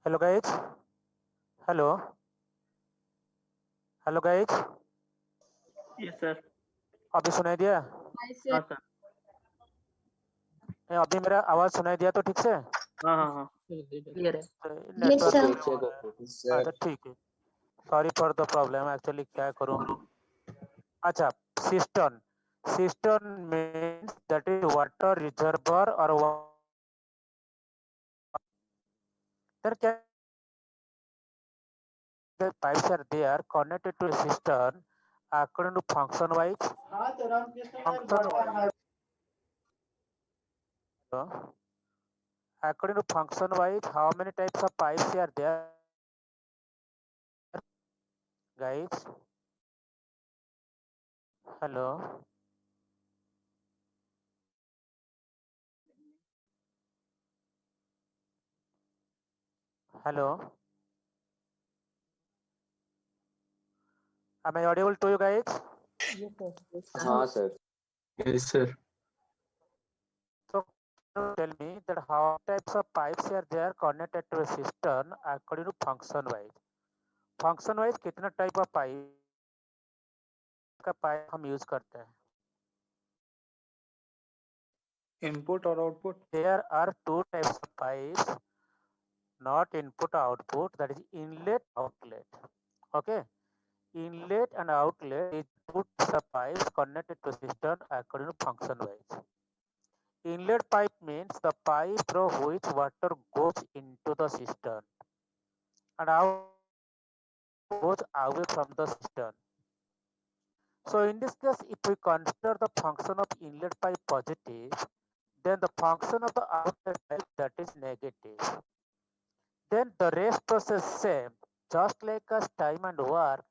Hello guys, hello hello guys, yes sir. अभी सुनाई दिया? हाँ सर। अभी मेरा आवाज सुनाई दिया तो ठीक से? हाँ हाँ हाँ क्लियर है। Network sir. अच्छा ठीक है। Sorry for the problem, actually क्या करूँ। अच्छा, cistern cistern means that is water reservoir और क्या the pipes are there connected to a cistern according to function wise. According to function wise, how many types of pipes are there, guys? Hello. Hello. Am I audible to you guys? हाँ sir. Yes sir. So tell me that how types of pipes are there connected to a cistern according to function wise. Function wise कितना type of pipe का pipe हम use करते हैं? Input और output. There are two types of pipes, not input output, that is inlet outlet. Okay, inlet and outlet is two types of pipes connected to cistern according to function wise. Inlet pipe means the pipe through which water goes into the cistern and out goes away from the cistern. So in this case, if we consider the function of inlet pipe positive, then the function of the outlet pipe that is negative. Then the rest process same, just like as time and work.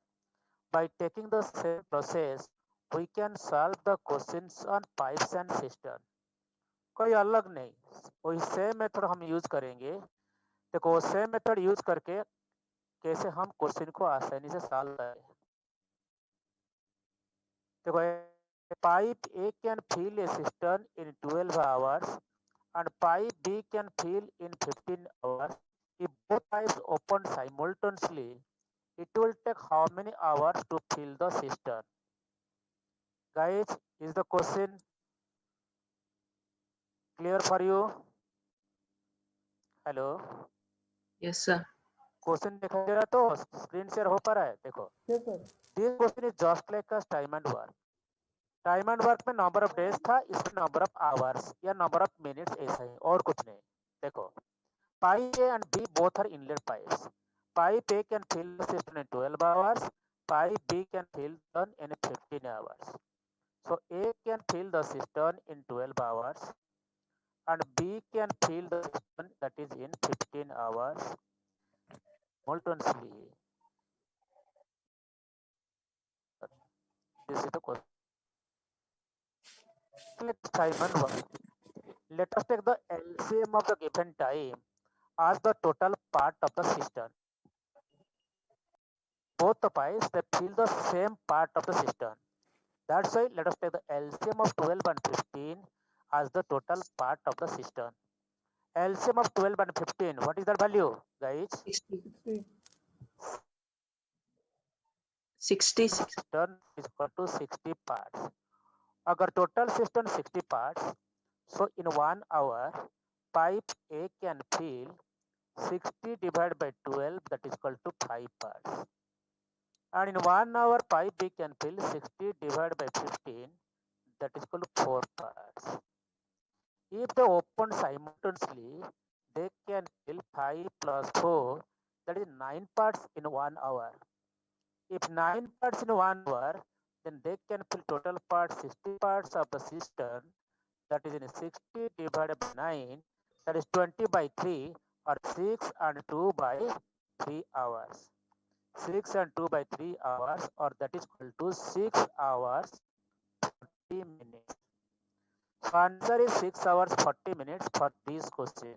By taking the same process, we can solve the questions on pipes and cistern. कोई अलग नहीं, वही same method हम use करेंगे। देखो same method use करके कैसे हम क्वेश्चन को आसानी से सॉल्व करें। देखो pipe A can fill a cistern in 12 hours and pipe B can fill in 15 hours. If both pipes open simultaneously, it will take how many hours to fill the cistern? Guys, is the question clear for you? Hello, yes sir. Question दिखाई दे रहा तो screen share हो पा रहा है? देखो this question is just like time and work. Time and work में number of days था, इसमें नंबर ऑफ आवर्स या नंबर ऑफ मिनट्स ऐसा ही और कुछ नहीं। देखो pipe A and B both are inlet pipes. Pipe A can fill the cistern in 12 hours. Pipe B can fill the in 15 hours. So A can fill the cistern in 12 hours and B can fill the cistern that is in 15 hours simultaneously. This is the question. Let's time and work. Let us take the LCM of the given time as the total part of the cistern. Both the pipes they fill the same part of the cistern. That's why let us take the LCM of 12 and 15 as the total part of the cistern. LCM of 12 and 15, what is that value, guys? 60 Cistern is equal to 60 parts. अगर total cistern 60 parts, so in 1 hour, pipe A can fill 60 divided by 12, that is equal to 5 parts. And in 1 hour, pipe B can fill 60 divided by 15, that is equal to 4 parts. If they open simultaneously, they can fill 5 plus 4, that is 9 parts in 1 hour. If 9 parts in 1 hour, then they can fill total parts 60 parts of the cistern, that is in 60 divided by 9, that is 20 by 3 or 6 and 2 by 3 hours. 6 and 2 by 3 hours, or that is equal to 6 hours 40 minutes. So answer is 6 hours 40 minutes for this question.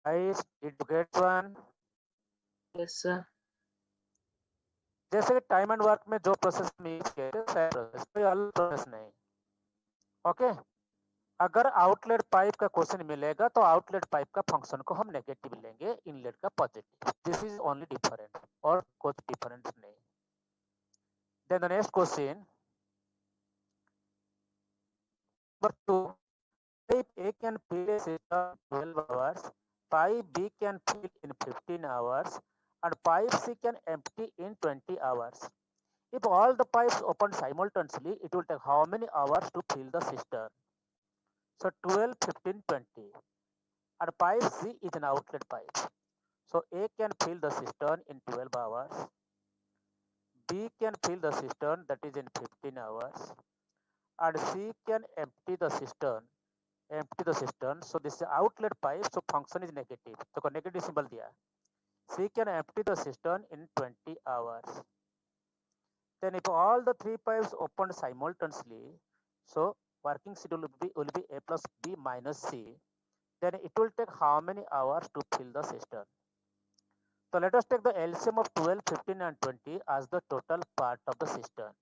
Guys, did you get one? Yes sir. जैसे कि time and work में जो process हम use किए थे same process, कोई अलग process नहीं। ओके, अगर आउटलेट पाइप का क्वेश्चन मिलेगा तो आउटलेट पाइप का फंक्शन को हम नेगेटिव लेंगे, इनलेट का positive. This is only different, और कुछ डिफरेंस नहीं। Then the next question number 2, pipe A can fill a system 12 hours, pipe B can fill in 15 hours, and pipe C can empty in 20 hours. If all the pipes open simultaneously, it will take how many hours to fill the cistern? So 12, 15, 20. And pipe C is an outlet pipe. So A can fill the cistern in 12 hours. B can fill the cistern, that is in 15 hours. And C can empty the cistern. So this is outlet pipe, so function is negative. So negative symbol दिया. C can empty the cistern in 20 hours. Then if all the three pipes open simultaneously, so working schedule will be A plus B minus C. Then it will take how many hours to fill the cistern? So let us take the LCM of 12, 15 and 20 as the total part of the cistern.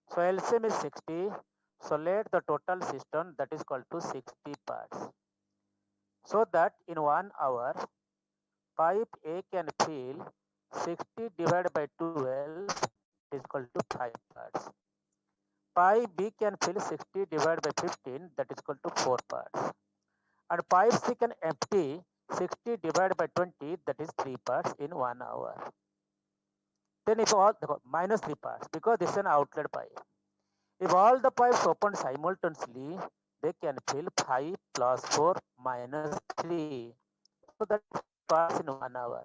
So LCM is 60. So let the total cistern, that is called to 60 parts. So that in 1 hour, pipe A can fill 60 divided by 12 is equal to 5 parts. Pipe B can fill 60 divided by 15, that is equal to 4 parts. And pipe C can empty 60 divided by 20, that is 3 parts in 1 hour. Then if all, minus 3 parts, because this is an outlet pipe. If all the pipes open simultaneously, they can fill 5 plus 4 minus 3. So that parts in 1 hour.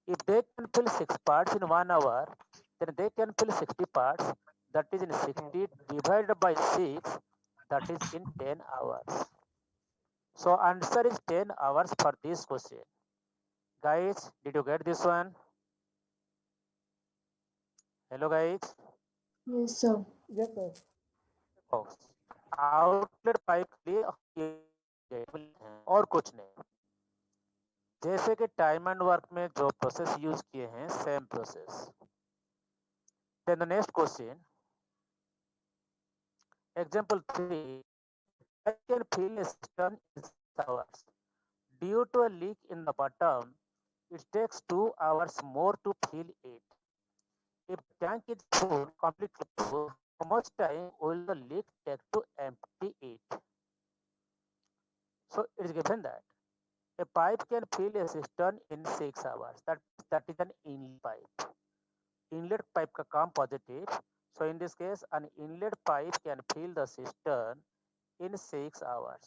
If they can fill 6 parts in 1 hour, then they can fill 60 parts, that is in 60 divided by 6, that is in 10 hours. So answer is 10 hours for this question. Guys, did you get this one? Hello guys. Yes, sir. Yes, sir. Oh, outlet pipe के लिए और कुछ नहीं, जैसे कि time and work में जो process use किए हैं same process. Then the next question, example 3, I can fill a cistern in 6 hours. Due to a leak in the bottom, it takes 2 hours more to fill it. If the tank is full, completely full, how much time will the leak take to empty it? So it is given that a pipe can fill a cistern in 6 hours. That is an inlet pipe. Inlet pipe का काम positive. So in this case, an inlet pipe can fill the cistern in 6 hours.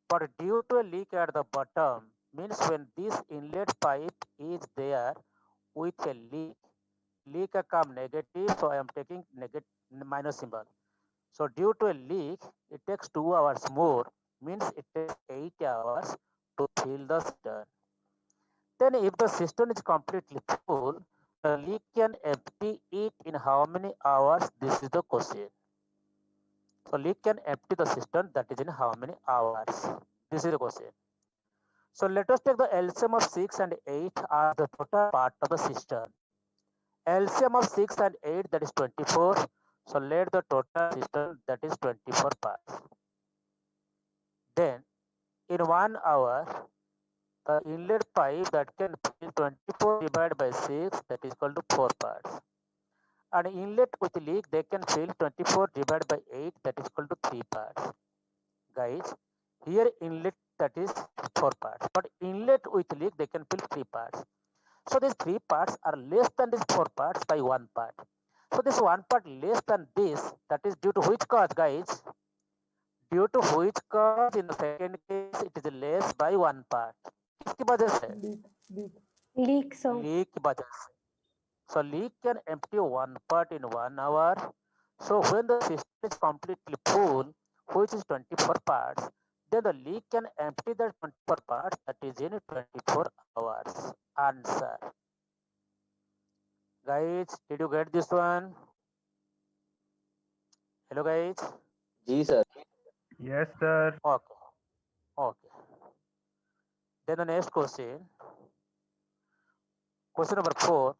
But due to a leak at the bottom, means when this inlet pipe is there with a leak का काम negative, so I am taking negative minus symbol. So due to a leak, it takes 2 hours more, means it takes 8 hours to fill the cistern. Then if the cistern is completely full, the leak can empty it in how many hours? This is the question. So leak can empty the cistern, that is in how many hours? This is the question. So let us take the LCM of 6 and 8 as the total part of the cistern. LCM of 6 and 8, that is 24. So let the total cistern, that is 24 parts. Then in 1 hour, the inlet pipe that can fill 24 divided by 6, that is equal to 4 parts. And inlet with leak, they can fill 24 divided by 8, that is equal to 3 parts. Guys, here inlet, that is 4 parts, but inlet with leak, they can fill 3 parts. So these 3 parts are less than these 4 parts by 1 part. So this 1 part less than this, that is due to which cause, guys? Due to which cause in the second case it is less by 1 part. किसकी वजह से? Leak, sir. Leak की वजह से. So leak can empty 1 part in 1 hour. So when the system is completely full, which is 24 parts, then the leak can empty the 24 parts, that is in 24 hours. Answer. Guys, did you get this one? Hello guys. जी sir. Yes, sir. Okay. Okay. Then the next question. Question number 4.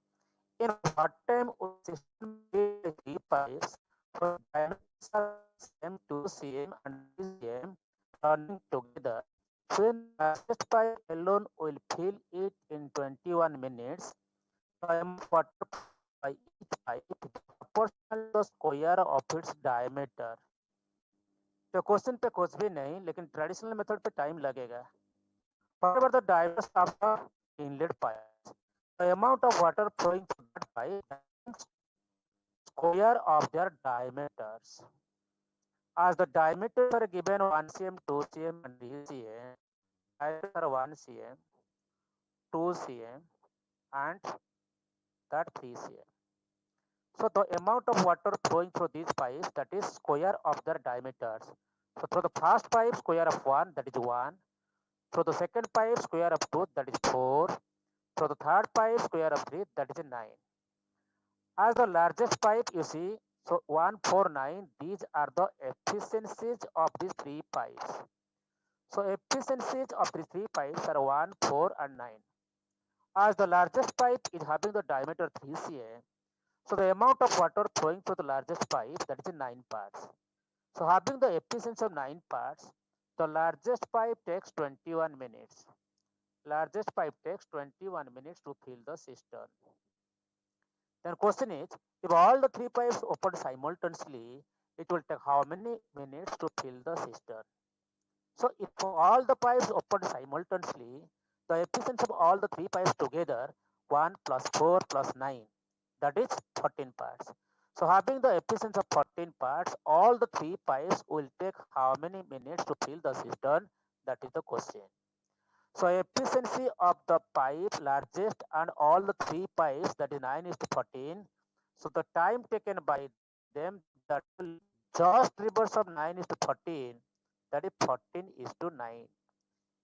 In what time would system be 3 pipes for diameters same 2 cm and is running together, when the largest pipe alone will fill it in 21 minutes, the amount of water by each pipe is proportional to the square of its diameter. तो question पे कुछ भी नहीं, लेकिन traditional method पे time लगेगा. Whatever the diameters of the inlet pipes, the amount of water flowing through that pipe is square of their diameters. As the diameters are given 1 cm, 2 cm, and 3 cm, diameters are 1 cm, 2 cm, and that 3 cm. So the amount of water flowing through these pipes, that is square of their diameters. So through the first pipe, square of 1, that is 1. Through the second pipe, square of 2, that is 4. Through the third pipe, square of 3, that is 9. As the largest pipe, you see, so 1, 4, 9, these are the efficiencies of these 3 pipes. So efficiencies of these 3 pipes are 1, 4, and 9. As the largest pipe is having the diameter 3 cm, so the amount of water flowing through the largest pipe, that is 9 parts. So having the efficiency of 9 parts, the largest pipe takes 21 minutes. Largest pipe takes 21 minutes to fill the cistern. Then question is, if all the 3 pipes open simultaneously, it will take how many minutes to fill the cistern? So if all the pipes open simultaneously, the efficiency of all the 3 pipes together, 1 plus 4 plus 9, that is 14 parts. So having the efficiency of 14 parts, all the 3 pipes will take how many minutes to fill the cistern? That is the question. So efficiency of the pipe largest and all the 3 pipes, that is 9 is to 14. So the time taken by them, that will just reverse of 9 is to 14, that is 14 is to 9.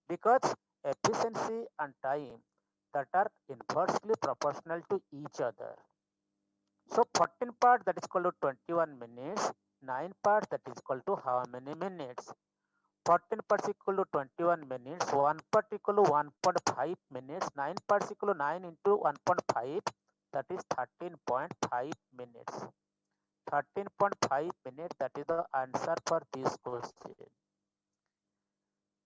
Because efficiency and time that are inversely proportional to each other. So 14 part, that is equal to 21 minutes, 9 part, that is equal to how many minutes? 14 parts equal to 21 minutes, 1 part equal to 1.5 minutes, 9 parts equal to 9 into 1.5, that is 13.5 minutes. 13.5 minutes, that is the answer for this question.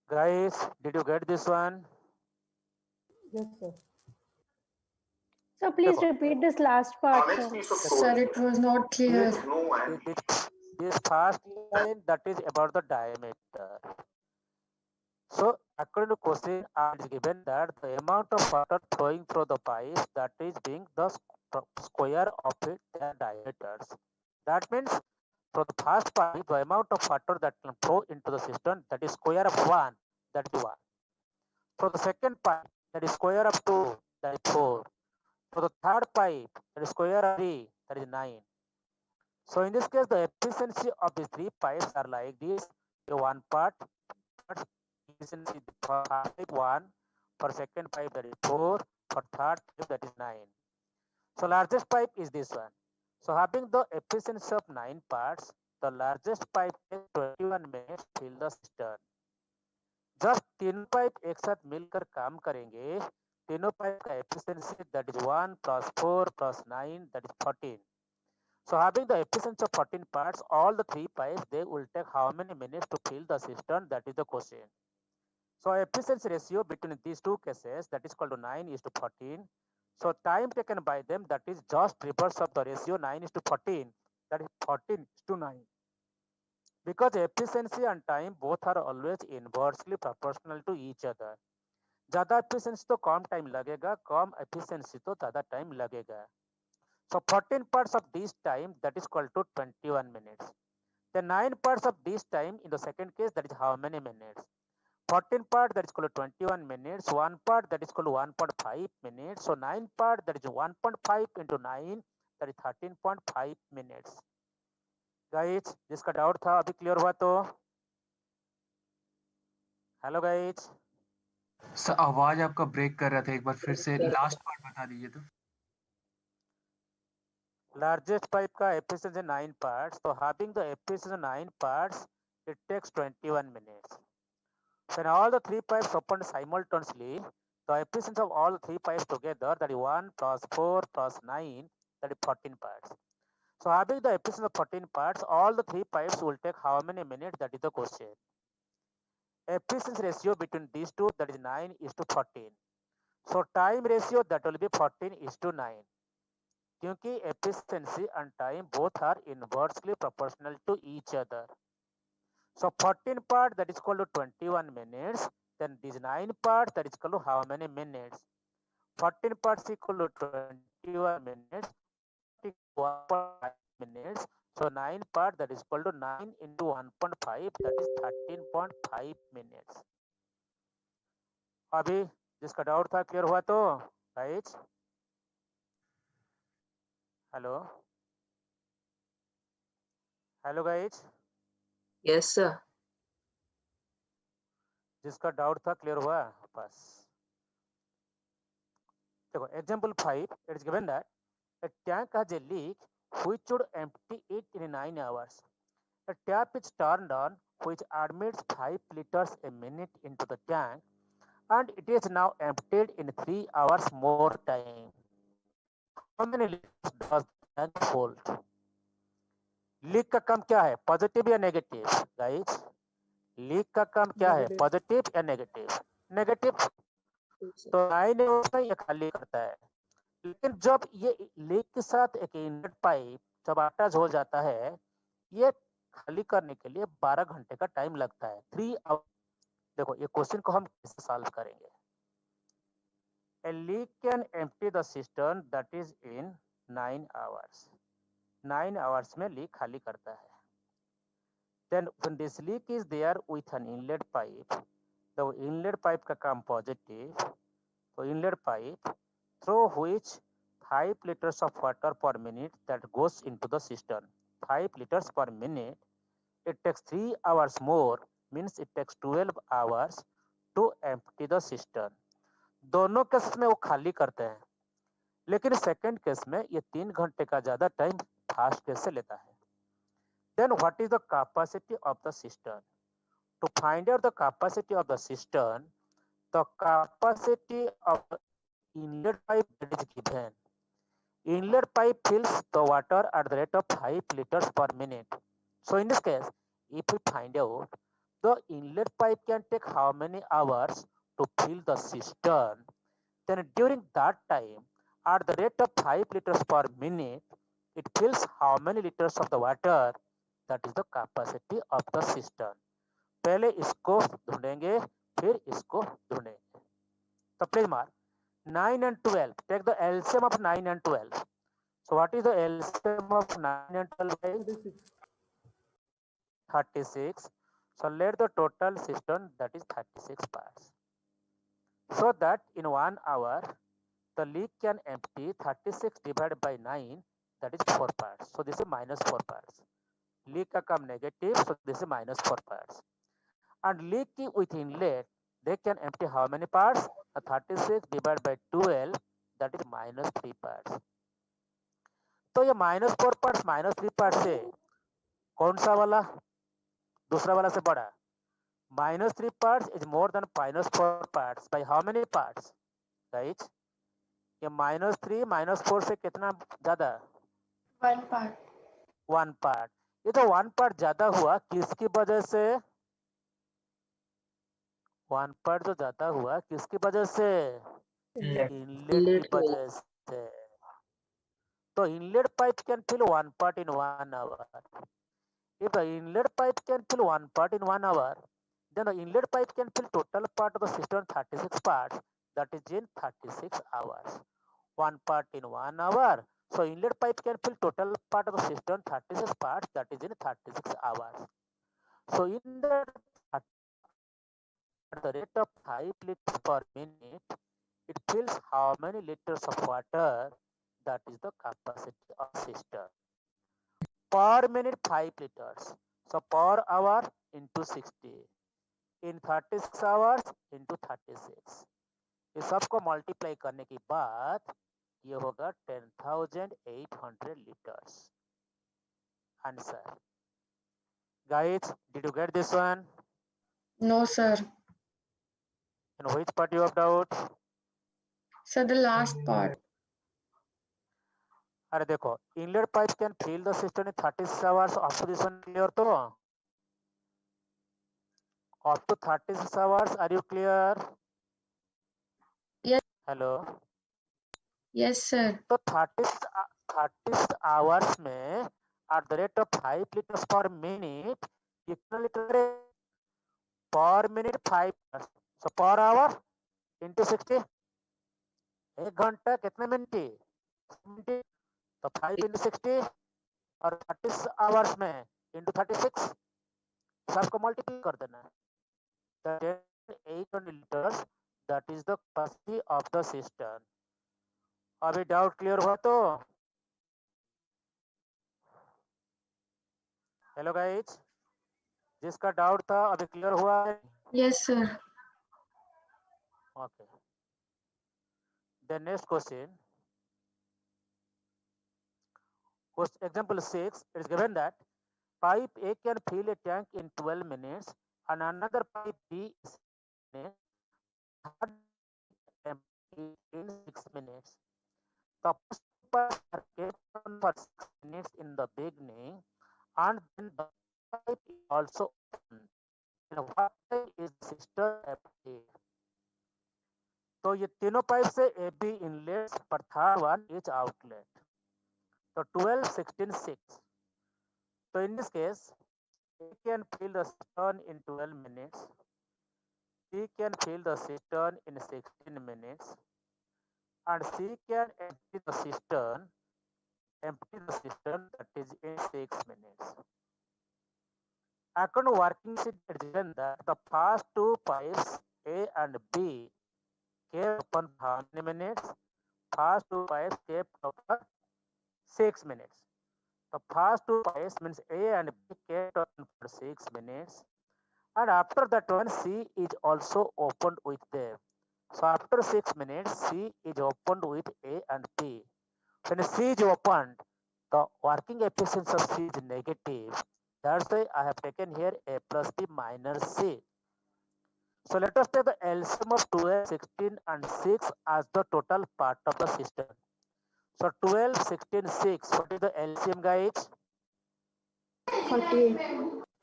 Guys, did you get this one? Yes, sir. So please repeat this last part, sir. Sir, it was not clear. This first line, that is about the diameter. So according to question, it is given that the amount of water flowing through the pipe, that is being the square of their diameters. That means for the first pipe, the amount of water that can flow into the cistern, that is square of 1, that is 1. For the second pipe, that is square of 2, that is 4. For the third pipe, that is square of 3, that is 9. So in this case, the efficiency of these 3 pipes are like this. The one part efficiency for pipe 1, for second pipe that is 4, for third pipe that is 9. So largest pipe is this one. So having the efficiency of 9 parts, the largest pipe takes 21 minutes to fill the cistern. Just तीन pipe एक साथ मिलकर काम करेंगे, तीनों pipe का efficiency, that is 1 plus 4 plus 9, that is 14. So having the efficiency of 14 parts, all the 3 pipes, they will take how many minutes to fill the cistern? That is the question. So efficiency ratio between these two cases, that is called to 9 is to 14. So time taken by them, that is just reverse of the ratio 9 is to 14, that is 14 is to 9. Because efficiency and time both are always inversely proportional to each other. ज़्यादा efficiency तो कम time लगेगा, कम efficiency तो ज़्यादा time लगेगा. So 14 parts of this time, that is equal to 21 minutes. The 9 parts of this time in the second case, that is how many minutes? 14 part, that is equal to 21 minutes. 1 part, that is equal to 1.5 minutes. So 9 part, that is 1.5 into 9, that is 13.5 minutes. Guys, जिसका doubt था अभी clear हुआ तो? Hello guys. Sir आवाज आपका break कर रहा था, एक बार फिर से लास्ट पार्ट बता दीजिए तो. Largest pipe का efficiency 9 parts. So having the efficiency 9 parts, it takes 21 minutes. When all the 3 pipes open simultaneously, the efficiency of all the 3 pipes together, that is 1 plus 4 plus 9, that is 14 parts. So having the efficiency of 14 parts, all the 3 pipes will take how many minutes? That is the question. efficiency ratio between these two, that is 9:14. So time ratio, that will be 14:9. क्योंकि efficiency and time both are inversely proportional to each other. So 14 part, that is equal to 21 minutes. Then this 9 part, that is equal to how many minutes? 14 parts equal to 21 minutes. 1.5 minutes. So 9 part, that is equal to 9 into 1.5, that is 13.5 minutes. अभी जिसका doubt था clear हुआ तो guys? Hello hello guys? Yes, sir. जिसका doubt था clear हुआ? बस देखो example 5, it is given that a tank has a leak which should empty it in 9 hours. A tap is turned on which admits 5 liters a minute into the tank and it is now emptied in 3 hours more time. How many liters does the tank hold? Leak का काम क्या है, positive या negative? Guys leak का काम क्या है, positive या नेगेटिव? नेगेटिव। तो 9 आवर्स में ये खाली करता है, लेकिन जब ये लीक के साथ एक इनलेट पाइप जब अटैच हो जाता है, ये खाली करने के लिए 12 घंटे का टाइम लगता है। 3 आवर। देखो ये क्वेश्चन को हम कैसे सॉल्व करेंगे? A leak can empty the cistern that is in 9 hours. 9 hours में लीक खाली करता है। Then when this leak is there with an inlet pipe, the inlet pipe का काम positive, तो inlet pipe through which 5 liters of water per minute that goes into the cistern. 5 liters per minute. It takes 3 hours more, means it takes 12 hours to empty the cistern. दोनों case में वो खाली करते हैं, लेकिन second case में ये 3 घंटे का ज्यादा टाइम फास्ट केस से लेता है। Then what is the capacity of the cistern? To find out the capacity of the cistern, the capacity of the inlet pipe that is given. Inlet pipe fills the water at the rate of 5 liters per minute. So in this case, if we find out the inlet pipe can take how many hours to fill the cistern, then during that time, at the rate of 5 liters per minute, it fills how many liters of the water? That is the capacity of the cistern. पहले इसको ढूंढेंगे, फिर इसको ढूंढेंगे। तो please mark 9 and 12. Take the LCM of 9 and 12. So what is the LCM of 9 and 12? 36. So let the total cistern, that is 36 parts. So that in 1 hour, the leak can empty 36 divided by 9, that is 4 parts. So this is minus 4 parts. Leak का काम negative, so this is minus 4 parts. And leak with inlet, they can empty how many parts? 36 divided by 12, that is minus 3 parts. तो ये minus 4 parts, minus 3 parts से कौन सा वाला दूसरा वाला से बड़ा? Minus 3 parts is more than minus 4 parts by how many parts? Right? ये minus 3 minus 4 से कितना ज्यादा? 1 part. 1 part. ये तो 1 part ज्यादा हुआ किसकी वजह से? 1 part जो ज्यादा हुआ किसकी वजह से? इनलेट की वजह से। तो inlet pipe can fill 1 part in 1 hour. If the inlet pipe can fill 1 part in 1 hour, then the inlet pipe can fill total part of the cistern 36 parts, that is in 36 hours. 1 part in 1 hour. So inlet pipe can fill total part of the cistern 36 parts, that is in 36 hours. So in the at the rate of 5 liters per minute, it fills how many liters of water? That is the capacity of cistern. Per minute 5 liters. So per hour into 60. In 36 hours into 36. ये सबको multiply करने के बाद ये होगा 10,800 liters. Answer. Guys, did you get this one? No, sir. And which part you have doubt? Sir, the last part. अरे देखो, inlet pipe can fill the cistern in 36 hours after this one clear तो Up to 36 hours. Are you clear? Yes. Hello. Yes, sir. तो 30 hours में at the rate of 5 liters per minute कितना litre per minute 5 liters. So per hour into 60 एक घंटा कितने minute तो 5 into 60 और 30 hours में into 36 सबको मल्टीप्लाई कर देना है 8 liters that is the capacity of the system. अभी डाउट क्लियर हुआ तो हेलो गाइस जिसका डाउट था अभी क्लियर हुआ है Yes, sir. Okay the next question example 6 it is given that pipe A can fill a tank in 12 minutes and another pipe B is empty in 6 minutes. The first pipe are kept on for 6 minutes in the beginning and then the pipe is also open. In what time is the system empty? तो ये तीनों pipe से A B inlet पर third one is outlet तो 12 16 6 तो in this case A can fill the cistern in 12 minutes, B can fill the cistern in 16 minutes, and C can empty the cistern that is in 6 minutes. According to working sheet, it is given that the first two pipes A and B kept open for how many minutes? First two pipes kept open 6 minutes. The first two pipes means A and B kept open for 6 minutes. And after that one, C is also opened with them. So after 6 minutes, C is opened with A and B. When C is opened, the working efficiency of C is negative. That's why I have taken here A plus B minus C. So let us take the LCM of 12, 16 and 6 as the total part of the system. So 12, 16, 6. What is the LCM, guys? 48.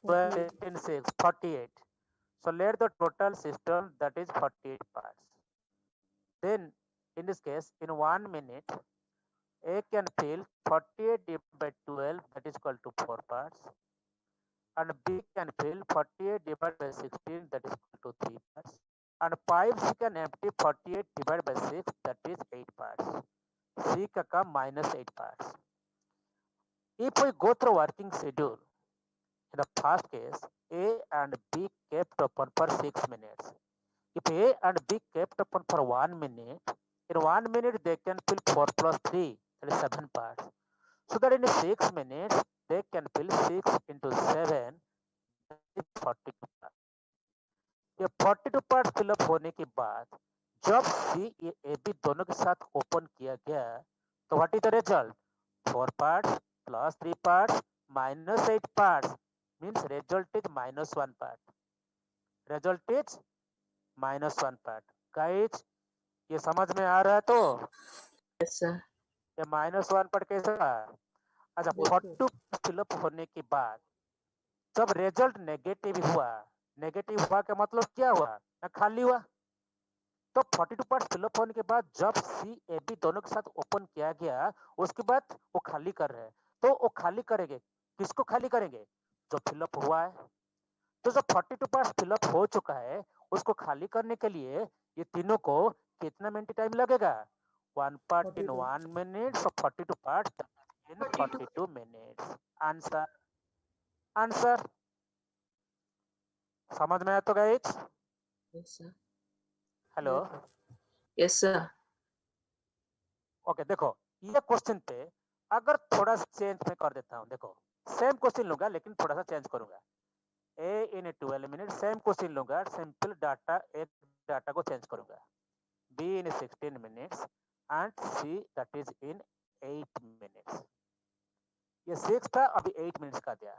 12, 16, 6, 48. So let the total system that is 48 parts. Then in this case, in 1 minute, A can fill 48 divided by 12 that is equal to 4 parts. And B can fill 48 divided by 16 that is equal to 3 parts. And pipes can empty 48 divided by 6 that is 8 parts. C ka come minus 8 parts. If we go through working schedule, in the first case, A and B kept open for 6 minutes. If A and B kept open for 1 minute, in 1 minute they can fill 4 plus 3, that is 7 parts. So that in 6 minutes, they can fill 6 into 7, that is 42 parts. ये 42 part fill up होने के बाद जब सी A B दोनों के साथ open किया गया तो what is the result 4 parts plus 3 parts minus 8 parts means result is minus 1 part result is minus 1 part guys ये समझ में आ रहा है तो Yes, sir. ये माइनस 1 पार्ट कैसा अच्छा 42 फिलअप होने के बाद जब रिजल्ट नेगेटिव हुआ का मतलब क्या हुआ ना खाली हुआ तो 42 पार्ट फिलअप होने के बाद जब सी ए बी दोनों के साथ ओपन किया गया उसके बाद वो खाली कर रहे हैं तो वो खाली करेंगे किसको खाली करेंगे जो फिलअप हुआ है तो जब 42 पार्ट फिलअप हो चुका है उसको खाली करने के लिए ये तीनों को कितना मिनट टाइम लगेगा 1 part in 1 minute so 42 part in 42 minutes answer answer समझ में आया तो guys Yes, sir. Hello Yes, sir. Okay देखो ये क्वेश्चन पे अगर थोड़ा चेंज मैं कर देता हूँ देखो सेम क्वेश्चन लूंगा लेकिन थोड़ा सा चेंज करूंगा ए इन 12 मिनट सेम क्वेश्चन लूंगा सिंपल डाटा एक डाटा को चेंज करूंगा be in 16 minutes and see that is in 8 minutes ये 6 था अभी 8 मिनट्स का दिया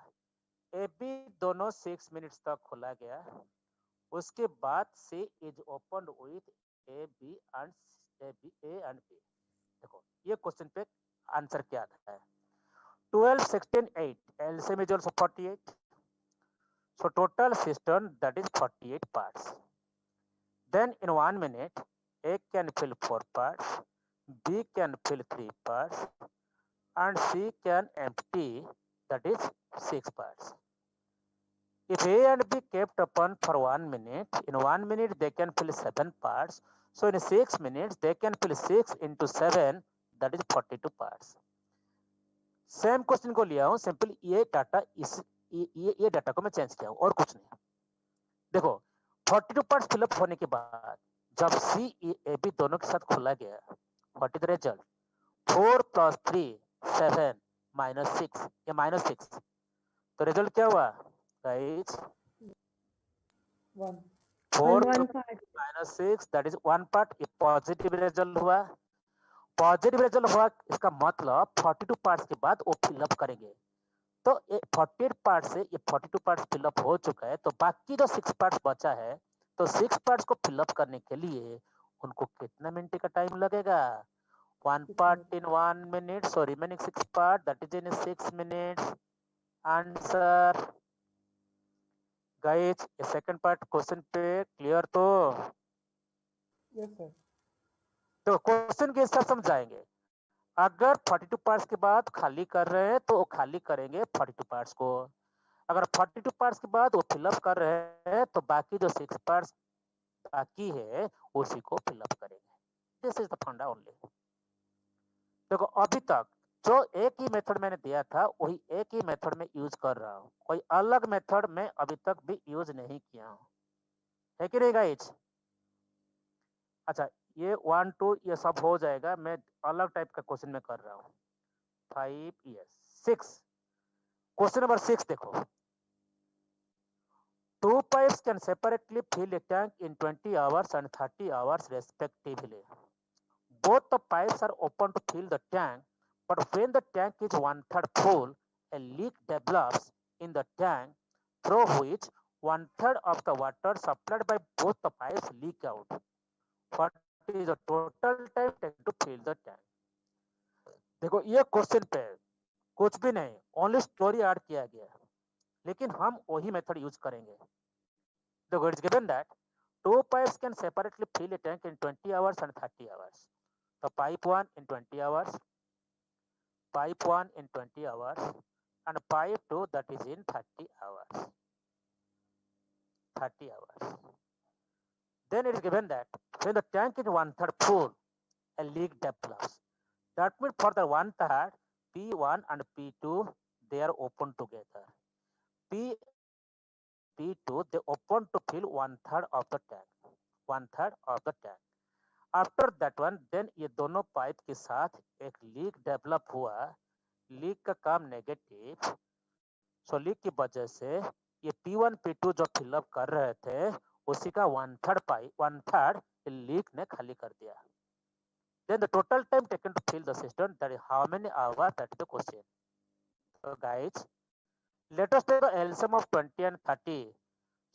ए बी दोनों 6 मिनट्स तक खोला गया उसके बाद C is open with A B and B देखो ये क्वेश्चन पे आंसर क्या आता है 12 16 8 LCM is also 48 So total cistern, that is 48 parts. Then in 1 minute, A can fill 4 parts, B can fill 3 parts, and C can empty, that is 6 parts. If A and B kept open for 1 minute, in 1 minute they can fill 7 parts. So in 6 minutes they can fill 6 into 7, that is 42 parts. Same question को लिया हूं, simple ये data ये data को मैं change किया हूं और कुछ नहीं. देखो 42 पार्ट्स फिलअप होने के बाद जब सी ए बी दोनों के साथ खोला गया, व्हाट इज द रिजल्ट? 4 + 3 7 -6 या -6. तो रिजल्ट क्या हुआ guys? 4 One part. -6, that is 1 part. ये पॉजिटिव रिजल्ट हुआ. पॉजिटिव रिजल्ट हुआ, इसका मतलब 42 पार्ट्स के बाद वो फिलअप करेंगे. तो 48 पार्ट से ये 42 पार्ट्स फिलअप हो चुका है, तो बाकी जो 6 पार्ट्स बचा है, तो 6 पार्ट्स को फिलअप करने के लिए उनको कितना मिनट का टाइम लगेगा? 1 part in 1 minute, so remaining 6 part, that is in 6 minutes. Answer. Guys, ये सेकंड पार्ट क्वेश्चन पे क्लियर? तो Yes, sir. तो क्वेश्चन के हिसाब समझाएंगे. अगर 42 पार्ट्स के बाद खाली कर रहे हैं तो वो खाली करेंगे 42 पार्ट्स को. अगर 42 पार्ट्स के बाद वो फिलअप कर रहे हैं तो बाकी जो 6 पार्ट्स बाकी है उसी को फिलअप करेंगे. दिस इज द फंडा ओनली. देखो अभी तक जो एक ही मेथड मैंने दिया था वही एक ही मेथड में यूज कर रहा हूँ, कोई अलग मेथड में अभी तक भी यूज नहीं किया हूँ, है कि नहीं गाइस? अच्छा, ये 1 2 ये सब हो जाएगा, मैं अलग टाइप का क्वेश्चन में कर रहा हूँ. 5 yes 6. क्वेश्चन नंबर 6 देखो. 2 pipes can separately fill a tank in 20 hours and 30 hours respectively. Both the pipes are open to fill the tank, but when the tank is 1/3 full, a leak develops in the tank through which 1/3 of the water supplied by both the pipes leak out. What is the total time taken to fill the tank? देखो ये question पे कुछ भी नहीं, only story add किया गया, लेकिन हम वही मेथड यूज करेंगे. देखो it's given that 2 pipes can separately fill a tank in 20 hours and 30 hours. So pipe 1 in 20 hours, pipe 1 in 20 hours, and pipe 2 that is in 30 hours. 30 hours. Then it is given that when the tank is 1/3 full, a leak develops. That means for the 1/3, P1 and P2 they are open together. P2 they open to fill 1/3 of the tank. 1/3 of the tank. After that one then ये दोनों pipe के साथ एक leak develop हुआ. Leak का काम negative, सो leak की वजह से ये P1 P2 जो फिलअप कर रहे थे उसी का 1/3 पाइप 1/3 लीक ने खाली कर दिया. Then the total time taken to fill the system, that is how many hour, that is the question. So guys, let us take the LCM of 20 and 30.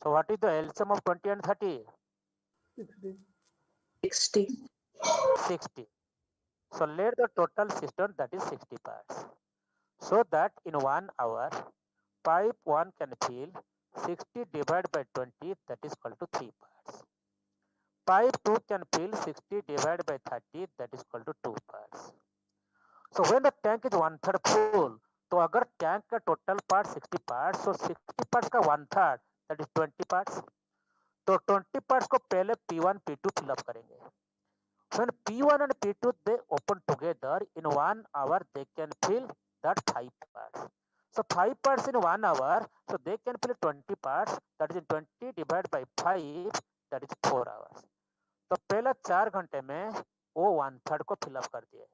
So what is the LCM of 20 and 30? 60. 60. So let the total system, that is 60 parts. So that in 1 hour, pipe 1 can fill 60 divided by 20, that is equal to 3 parts. Pipe 2 can fill 60 divided by 30, that is equal to 2 parts. So when the tank is 1/3 full, तो अगर tank का total part 60 part, so 60 parts का 1/3 that is 20 parts. तो 20 parts को पहले P1 P2 fill up करेंगे. When P1 and P2 they open together in 1 hour, they can fill that 5 parts. So 5 parts in 1 hour, so they can fill 20 parts, that is 20 divided by 5, that is 4 hours. तो पहला 4 घंटे में वो 1/3 को fill up कर दिए.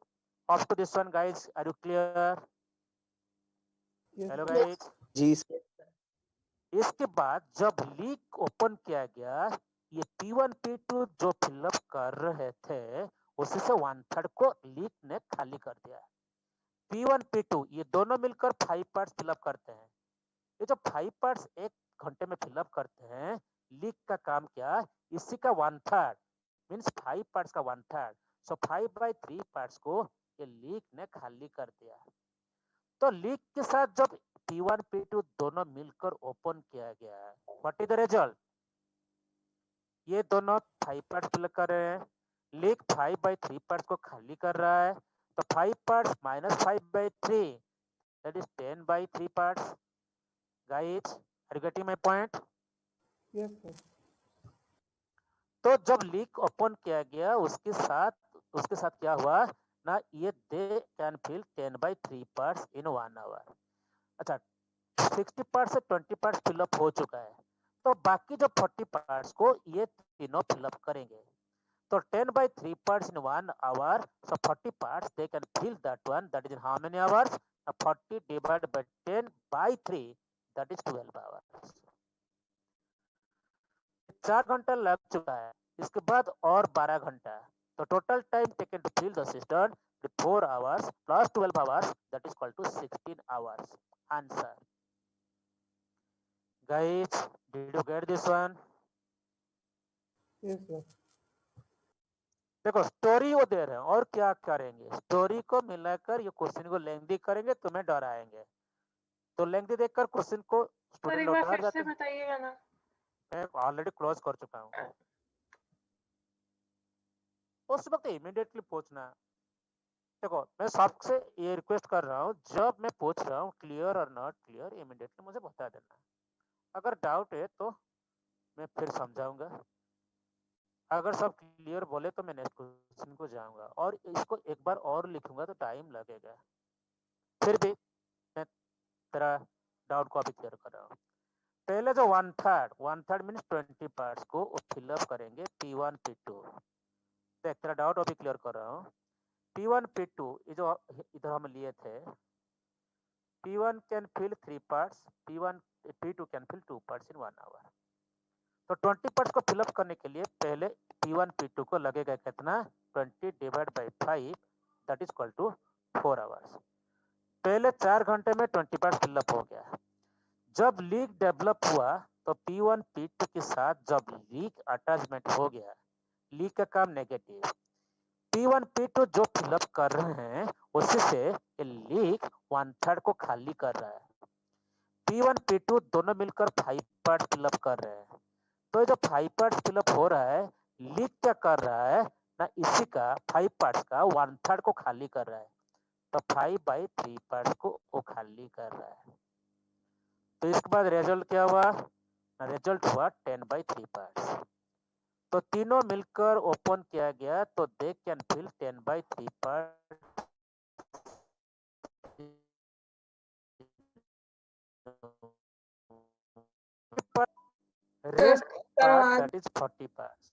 Up to this one guys, are you clear? Hello guys. जी इसके बाद जब लीक ओपन किया गया, ये P1 P2 जो फिलअप कर रहे थे उसी से 1/3 को लीक ने खाली कर दिया. P1 P2 ये दोनों मिलकर 5 पार्ट्स फिलअप करते हैं. ये जो 5 पार्ट्स 1 घंटे में फिलअप करते हैं, लीक का काम क्या, इसी का 1/3 मीन्स 5 पार्ट्स का 1/3. सो 5/3 पार्ट्स को ये लीक ने खाली कर दिया. तो लीक के साथ जब P1 P2 दोनों मिलकर ओपन किया गया है। What is the result? ये दोनों 5 पार्ट्स फिल कर रहे हैं, लीक 5/3 पार्ट्स को खाली कर रहा है, तो 5 parts minus 5/3 that is 10/3 parts. Guys, are you getting my point? Yes, sir. तो जब लीक ओपन किया गया उसके साथ क्या हुआ ना, ये they can fill 10/3 parts in 1 hour. अच्छा, 60 पार्ट से 20 पार्ट फिलअप हो चुका है, तो बाकी जो 40 पार्ट्स को ये तीनों फिलअप करेंगे। तो 10/3 parts in 1 hour, so 40 parts they can fill that one, that is in how many hours? 40 divided by 10/3, that is 12 hours। 4 घंटा लग चुका है, इसके बाद और 12 घंटा, तो total time taken to fill the system 4 hours plus 12 hours, that is equal to 16 hours। Answer, guys, did you get this one? Yes, sir. देखो, स्टोरी वो दे रहे हैं और क्या करेंगे, स्टोरी को मिलाकर ये क्वेश्चन को लेंथी करेंगे, तुम्हें डराएंगे। तो लेंथी देखकर क्वेश्चन को स्टूडेंट लोग डर जाते हैं। बताइएगा ना। मैं ऑलरेडी क्लोज कर चुका हूँ, उस वक्त इमीडिएटली पूछना। देखो, मैं सबसे ये रिक्वेस्ट कर रहा हूँ, जब मैं पूछ रहा हूँ क्लियर और नॉट क्लियर, इमीडिएटली मुझे बता देना। अगर डाउट है तो मैं फिर समझाऊंगा, अगर सब क्लियर बोले तो मैं नेक्स्ट क्वेश्चन को जाऊंगा, और इसको एक बार और लिखूंगा तो टाइम लगेगा। फिर भी मैं तेरा डाउट को अभी क्लियर कर रहा हूँ। पहले जो 1/3 मीन्स 20 पार्ट्स को फिलअप करेंगे P1 P2। देख, तेरा डाउट अभी क्लियर कर रहा हूँ। P1 P2 ये जो इधर हम लिए थे, P1 can fill 3 parts, P2 can fill 2 parts in 1 hour. तो 20 पार्ट्स को फिलअप करने के लिए पहले P1 P2 को लगेगा कितना, 20 divide by 5, that is equal to 4 hours. पहले 4 घंटे में 20 पार्ट्स फिलअप हो गया। जब लीक डेवलप हुआ तो P1 P2 के साथ जब लीक अटैचमेंट हो गया, लीक का काम नेगेटिव, P1 P2 जो फिलअप कर रहे हैं उसी से लीक 1/3 को खाली कर रहा है। P1 P2 दोनों मिलकर 5 पार्ट फिलअप कर रहे हैं, तो जो 5 पार्ट फिलअप हो रहा है, लीक क्या कर रहा है ना, इसी का 5 पार्ट्स का 1/3 को खाली कर रहा है, तो 5/3 पार्ट्स को वो खाली कर रहा है। तो इसके बाद रिजल्ट क्या हुआ, रिजल्ट हुआ 10/3 पार्ट्स। तो तीनों मिलकर ओपन किया गया, तो they can fill 10/3 part. Rest part that is 40 parts.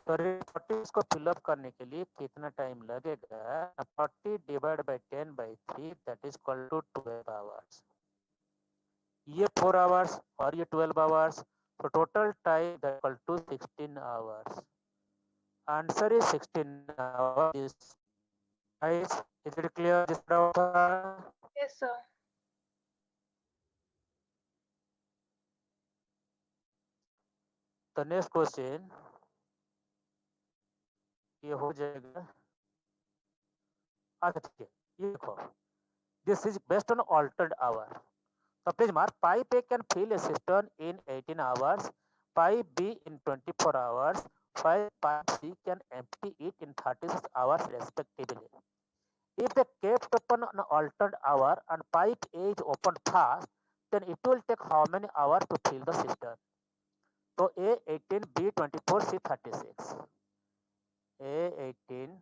तो 40 को फिलअप करने के लिए कितना टाइम लगेगा, 40 divide by 10/3, that is equal to 12 hours. ये 4 आवर्स और ये 12 hours, so total time that equal to 16 hours. Answer is 16 hours. Guys, is it clear this doubt? Yes, sir. The next question ये हो जाएगा। अच्छा, ठीक है, ये देखो, this is based on altered hour. So please mark, pipe A can fill a cistern in 18 hours, pipe B in 24 hours, pipe C can empty it in 36 hours respectively. If they kept open an altered hour and pipe A is opened fast, then it will take how many hours to fill the cistern? So A 18, B 24, C 36. A 18,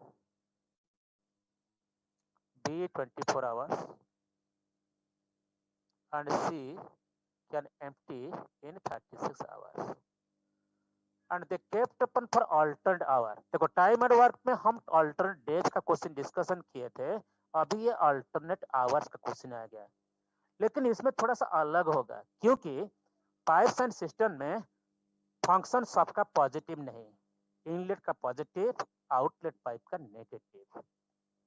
B 24 hours, and C can empty in 36 hours. And they kept open for alternate hour. देखो, time and work में हम alternate days का question discussion किए थे, अभी ये alternate hours का question आ गया, लेकिन इसमें थोड़ा सा अलग होगा, क्योंकि पाइप्स एंड सिस्टम में फंक्शन सबका पॉजिटिव नहीं, इनलेट का पॉजिटिव, आउटलेट पाइप का नेगेटिव,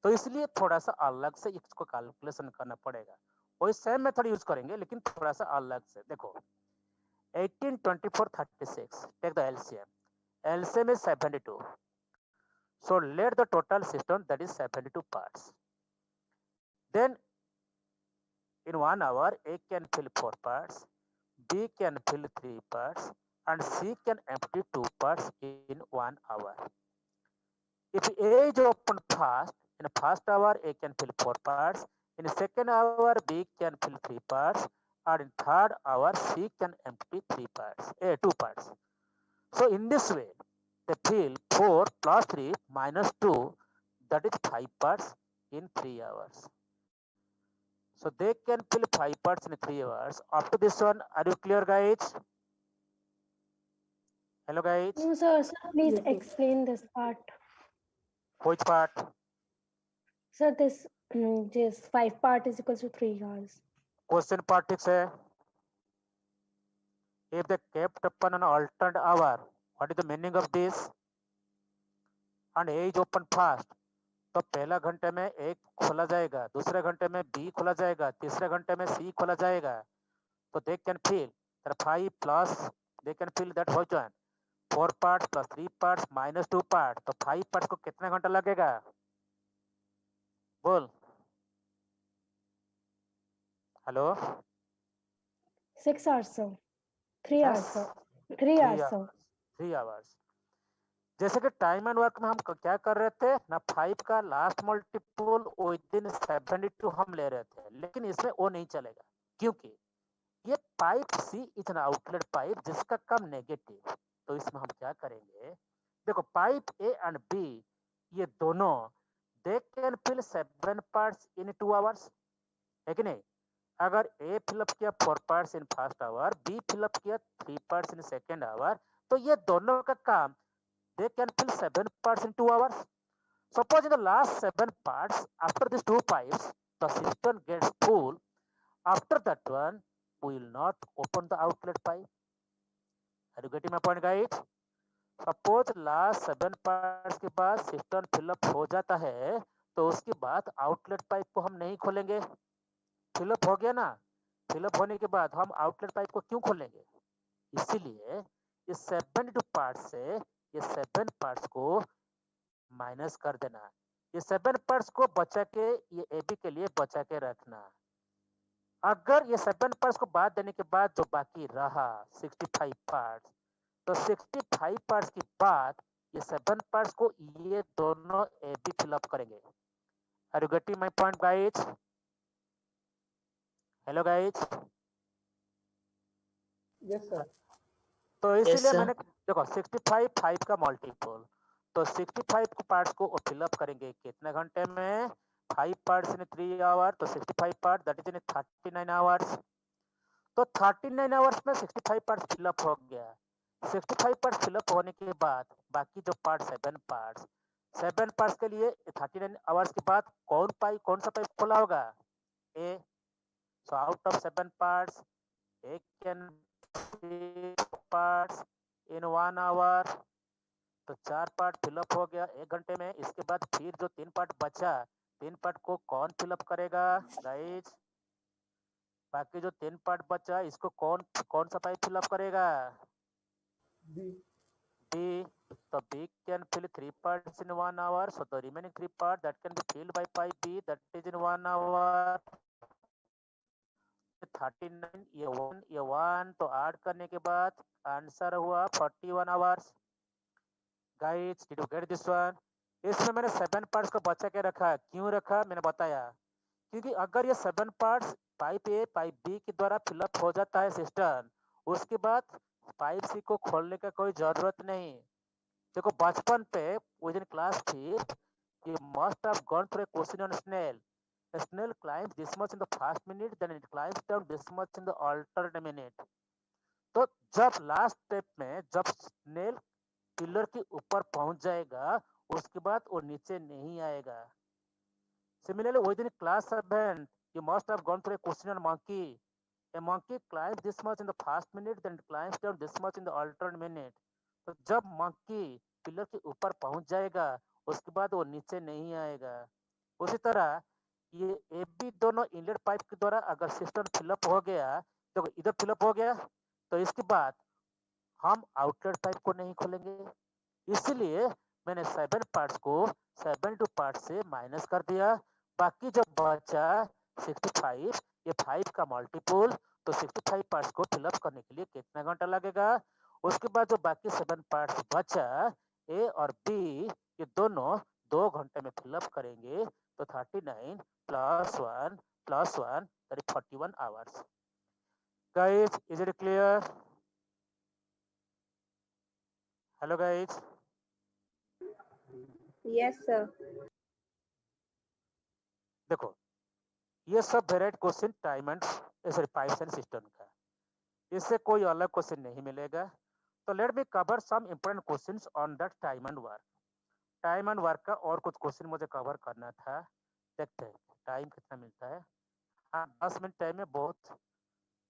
तो इसलिए थोड़ा सा अलग से इसको कैलकुलेशन करना पड़ेगा। वही सेम मेथड यूज करेंगे लेकिन थोड़ा सा अलग से। देखो, 18, 24, 36, take the LCM. LCM is 72. So let the total system, that is 72 parts. Then In 1 hour, A can fill 4 parts, B can fill 3 parts, and C can empty 2 parts in 1 hour. If A is opened fast, in first hour A can fill 4 parts, in second hour B can fill 3 parts, and in third hour C can empty 2 parts. So in this way, they fill 4 plus 3 minus 2, that is 5 parts in 3 hours. So they can fill 5 parts in 3 hours. Up to this one, are you clear, guys? Hello, guys. No, sir. Please Yes, sir. explain this part. Which part? Sir, this 5 part is equals to 3 hours. Question part is if they kept upon an alternate hour, what is the meaning of this? And A is open fast. तो पहला घंटे में एक खोला जाएगा, दूसरे घंटे में बी खोला जाएगा, तीसरे घंटे में सी खोला जाएगा. तो they can fill that 5 plus they can fill that which one 4 parts plus 3 parts minus 2 parts. तो 5 parts को कितना घंटा लगेगा? बोल. Hello. 6 hours, sir. 3 hours, Yes. sir. 3 hours, sir. 3 hours. जैसे कि टाइम एंड वर्क में हम क्या कर रहे थे ना, 5 का लास्ट मल्टीपल विद इन 72 हम ले रहे थे, लेकिन इसमें वो नहीं चलेगा क्योंकि ये pipe C is an outlet pipe जिसका कम नेगेटिव. तो इसमें हम क्या करेंगे, देखो पाइप ए एंड बी ये दोनों they can fill 7 parts in 2 hours, है कि नहीं? अगर ए फिलअप किया 4 parts in first hour, B fill up किया 3 पार्ट्स इन सेकेंड आवर, तो ये दोनों का काम they can fill 7 parts in 2 hours. Suppose in the last 7 parts, after these 2 pipes, the system gets full. After that one, we will not open the outlet pipe. Are you getting my point, guys? Suppose last 7 parts के बाद system fill up हो जाता है, तो उसके बाद outlet pipe को हम नहीं खोलेंगे. Fill up हो गया ना, fill up होने के बाद हम outlet pipe को क्यों खोलेंगे? इसीलिए इस 72 parts से ये 7 पार्ट्स को माइनस कर देना. ये 7 पार्ट्स को बचा के ये एबी के लिए बचा के रखना. अगर ये 7 पार्ट्स को बाद देने के बाद जो बाकी रहा 65 पार्ट्स, तो 65 पार्ट्स के बाद ये 7 पार्ट्स को ये दोनों एबी फिलअप करेंगे. Are you getting my point, guys? Hello guys. Yes, sir. तो इसीलिए sir. मैंने देखो 65 5 का मल्टीपल, तो 65 को पार्ट्स को फिलअप करेंगे कितने घंटे में? 5 पार्ट्स इन 3 आवर, तो 65 part that is in 39 hours. तो 39 आवर्स में 65 पार्ट्स फिलअप हो गया. 65 पार्ट्स फिलअप होने के बाद बाकी जो पार्ट 7 पार्ट्स के लिए 39 आवर्स के बाद कौन सा पाइप खोला होगा? A. So out of 7 parts A can parts in 1 hour, तो 4 पार्ट फिलअप हो गया 1 घंटे में. इसके बाद फिर जो 3 पार्ट बचा, 3 पार्ट को कौन फिलअप करेगा गाइस? बाकी जो 3 पार्ट बचा इसको कौन सा पाइप फिलअप करेगा? B. बी. तो B can fill 3 parts in 1 hour, so the remaining 3 part that can be filled by pipe B that is in 1 hour. 39 ये 1 तो ऐड करने के बाद आंसर हुआ 41 hours. Guys did you get this one? इसमें मैंने 7 parts को बचा के रखा. क्यों रखा मैंने बताया, क्योंकि अगर ये 7 parts pipe A pipe B के द्वारा फिलअप हो जाता है सिस्टम, उसके बाद पाइप सी को खोलने का कोई जरूरत नहीं. देखो बचपन पे with in class 5 you must have gone through a question on snail. A snail climbs this much in the first minute, then it climbs down this much in the alternate minute. तो जब last step में जब snail pillar के ऊपर पहुंच जाएगा, उसके बाद वो नीचे नहीं आएगा. Similarly, within class 7, you must have gone through a question on monkey. A monkey climbs this much in the first minute, then it climbs down this much in the alternate minute. तो जब monkey pillar के ऊपर पहुंच जाएगा, उसके बाद वो नीचे नहीं आएगा. उसी तरह ये ए बी दोनों इनलेट पाइप के द्वारा अगर सिस्टम फिलअप हो गया, तो इधर फिलअप हो गया, तो इसके बाद हम आउटलेट पाइप को नहीं खोलेंगे. इसलिए मैंने 7 पार्ट्स को 72 पार्ट से माइनस कर दिया. बाकी जो बचा 65 ये 5 का मल्टीपल, तो 65 पार्ट्स को फिलअप करने के लिए कितना घंटा लगेगा? उसके बाद जो बाकी 7 पार्ट्स बचा ए और बी, ये दोनों 2 घंटे में फिलअप करेंगे, तो 39 + 1 + 1 that is 41 hours. Guys, is it clear? Hello guys. Yes, sir. देखो, ये सब variety question time and sorry pipes and system का, इससे कोई अलग क्वेश्चन नहीं मिलेगा। तो let me cover some important questions on that time and work. Time and work का और कुछ क्वेश्चन मुझे कवर करना था। देखते हैं टाइम कितना मिलता है। हाँ, 10 मिनट टाइम में बहुत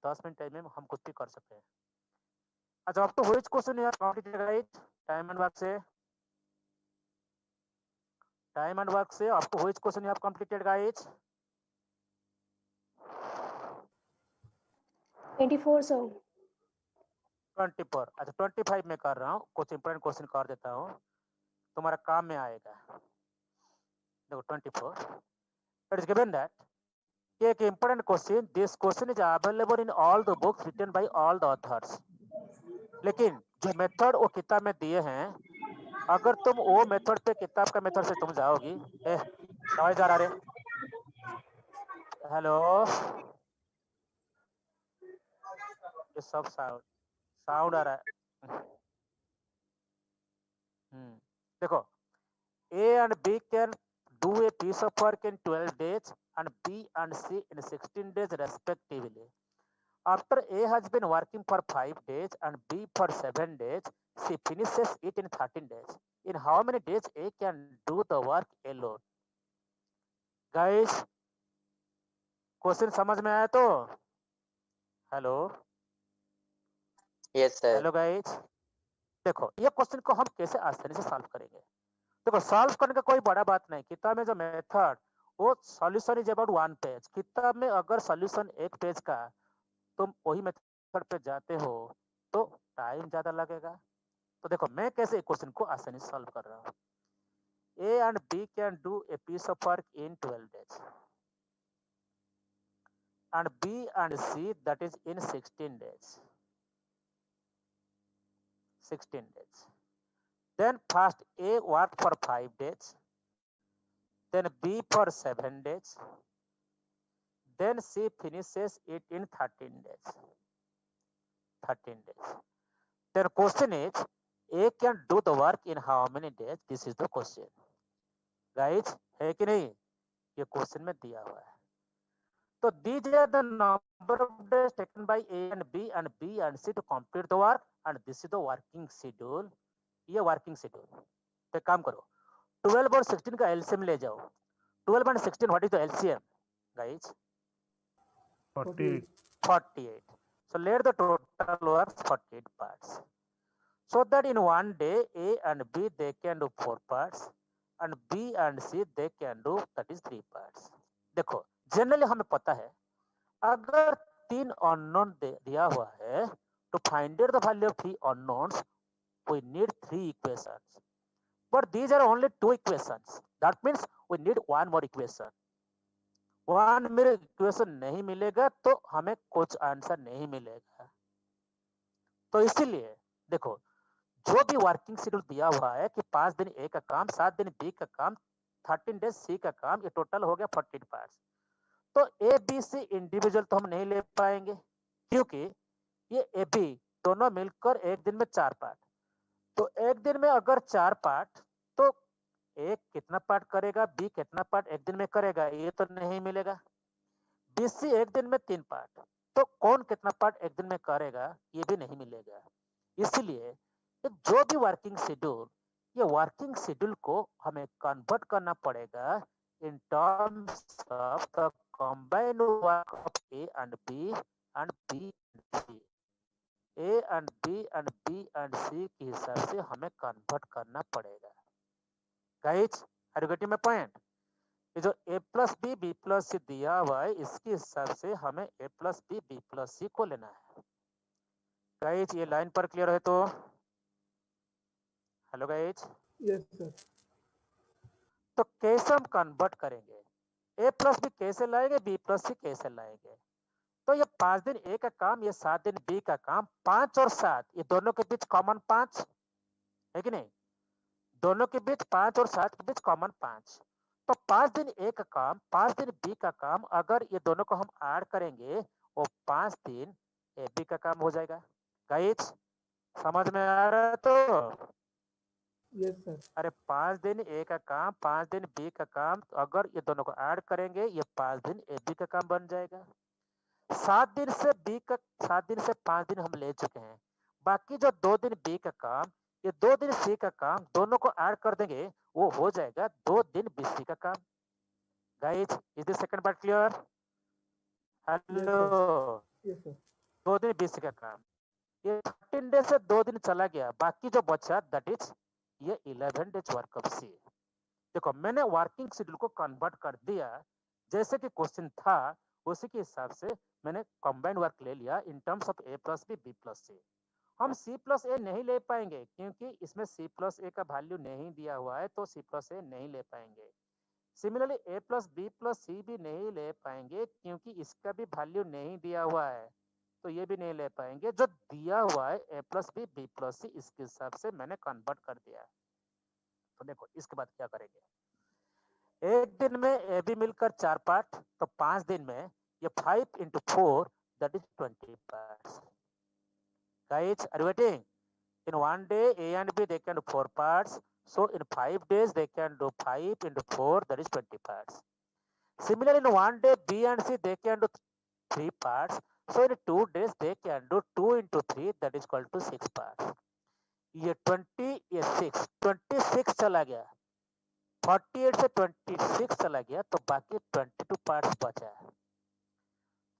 10 मिनट टाइम में हम कुछ भी कर सकते हैं। अच्छा, अब तो which question you have completed guys time and work से? टाइम एंड वर्क से up to which question you have completed guys? 24, sir. 24। अच्छा 25 में कर रहा हूँ, कुछ इंपोर्टेंट क्वेश्चन कर देता हूँ, तुम्हारा काम में आएगा। देखो 24 इट इज गिवन दैट एक important question, this question is available in all the books written by all the authors, लेकिन जो मेथड वो किताब में दिए हैं, अगर तुम वो मेथड पे किताब का मेथड से तुम जाओगी, नॉइज आ रहा रे, हेलो, ये सब साउंड आ रहा है। देखो, A and B can do a piece of work in 12 days and B and C in 16 days respectively. After A has been working for 5 days and B for 7 days, she finishes it in 13 days. In how many days A can do the work alone? Guys, question समझ में आया तो? Hello, Yes, sir. Hello guys, देखो ये question को हम कैसे आसानी से सॉल्व करेंगे। देखो सॉल्व करने का कोई बड़ा बात नहीं, किताब में जो मेथड वो सॉल्यूशन इज अबाउट 1 पेज। किताब में अगर सॉल्यूशन 1 पेज का, तुम वही मेथड पे जाते हो तो टाइम ज्यादा लगेगा। तो देखो मैं कैसे क्वेश्चन को आसानी से सॉल्व कर रहा हूँ। A and B can do a piece of work in 12 days and B and C that is in 16 days. 16 days. Then first A worked for 5 days, then B for 7 days, then C finishes it in 13 days. 13 days. Then question is, A can do the work in how many days? This is the question. Guys, है कि नहीं? ये question में दिया हुआ है। तो these are the number of days taken by A and B and C to complete the work, and this is the working schedule. ये working schedule. तो काम करो, 12 और 16 का LCM ले जाओ। 12 and 16 what is the LCM guys? 48. 48. So let the total work 48 parts. So that in one day A and B they can do 4 parts and B and C they can do that is 3 parts. देखो generally हमें पता है अगर 3 unknown दिया हुआ है to find out the value of 3 unknowns we need 3 equations, but these are only 2 equations. That means we need one more equation. One मेरे equation नहीं मिलेगा तो हमें कुछ आंसर नहीं मिलेगा। तो इसीलिए देखो जो भी वर्किंग शेड्यूल दिया हुआ है कि 5 दिन ए का काम, 7 दिन बी का काम, 13 डेज सी का काम, ये टोटल हो गया 48 पार्ट्स। तो ए बी सी इंडिविजुअल तो हम नहीं ले पाएंगे क्योंकि ये ए बी दोनों मिलकर एक दिन में 4 पार्ट। तो एक दिन में अगर 4 पार्ट तो एक कितना पार्ट करेगा, बी कितना पार्ट एक दिन में करेगा, ये तो नहीं मिलेगा। बी सी एक दिन में 3 पार्ट, तो कौन कितना पार्ट एक दिन में करेगा ये भी नहीं मिलेगा। इसलिए जो भी वर्किंग शेड्यूल, ये वर्किंग शेड्यूल को हमें कन्वर्ट करना पड़ेगा in terms of the combined work of A and B and B and C. A and B and C के हिसाब से हमें कन्वर्ट करना पड़ेगा। Guys are you getting my point? ये जो a plus B B plus C दिया हुआ है इसके हिसाब से हमें a plus B B plus C को लेना है। गाइस ये लाइन पर क्लियर है तो? Hello guys, Yes, sir. तो कैसे हम कन्वर्ट करेंगे? ए प्लस बी कैसे लाएंगे, बी प्लस सी कैसे लाएंगे। तो ये 5 दिन ए का काम, ये 7 दिन बी का काम, 5 और 7 ये दोनों के बीच कॉमन 5 है कि नहीं, दोनों के बीच 5 और 7 के बीच कॉमन 5। तो 5 दिन ए का काम, 5 दिन बी का काम, अगर ये दोनों को हम ऐड करेंगे वो 5 दिन ए बी का काम हो जाएगा। गाइस समझ में आ रहा है तो? Yes, sir. अरे 5 दिन ए का काम, 5 दिन बी का काम, तो अगर ये दोनों को ऐड करेंगे ये 5 दिन ए बी का काम बन जाएगा। 7 दिन से 5 दिन हम ले चुके हैं, बाकी जो 2 दिन बी का काम, ये 2 दिन सी का काम, दोनों को ऐड कर देंगे वो हो जाएगा 2 दिन बी सी का काम। Guys is the second part clear? Hello, Yes, sir. 2 दिन बी सी का काम, ये 13 डेज से 2 दिन चला गया, बाकी जो बचा दैट इज ये 11 डेज वर्क ऑफ सी। देखो मैंने वर्किंग शेड्यूल को कन्वर्ट कर दिया, जैसे कि क्वेश्चन था उसी के हिसाब से मैंने कंबाइंड वर्क ले लिया in terms of A plus B B plus C. हम सी प्लस ए नहीं ले पाएंगे क्योंकि इसमें सी प्लस ए का वैल्यू नहीं दिया हुआ है, तो सी प्लस ए नहीं ले पाएंगे। सिमिलरली ए प्लस बी प्लस सी भी नहीं ले पाएंगे क्योंकि इसका भी वैल्यू नहीं दिया हुआ है, तो ये भी नहीं ले पाएंगे। जो दिया हुआ है ए प्लस बी बी प्लस सी, इसके हिसाब से मैंने कन्वर्ट कर दिया। तो देखो इसके बाद क्या करेंगे, एक दिन में ए बी मिलकर 4 पार्ट, तो 5 दिन में ये 5 into 4 that is 20 parts. Guys, are you waiting? In one day A and B they can do 4 parts, so in 5 days they can do 5 into 4 that is 20 parts. Similarly, in one day B and C they can do 3 parts, so in 2 days they can do 2 into 3 that is equal to 6 parts. ये 20 ये 6 26 चला गया, 48 से 26 चला गया, तो बाकी 22 parts बचा है।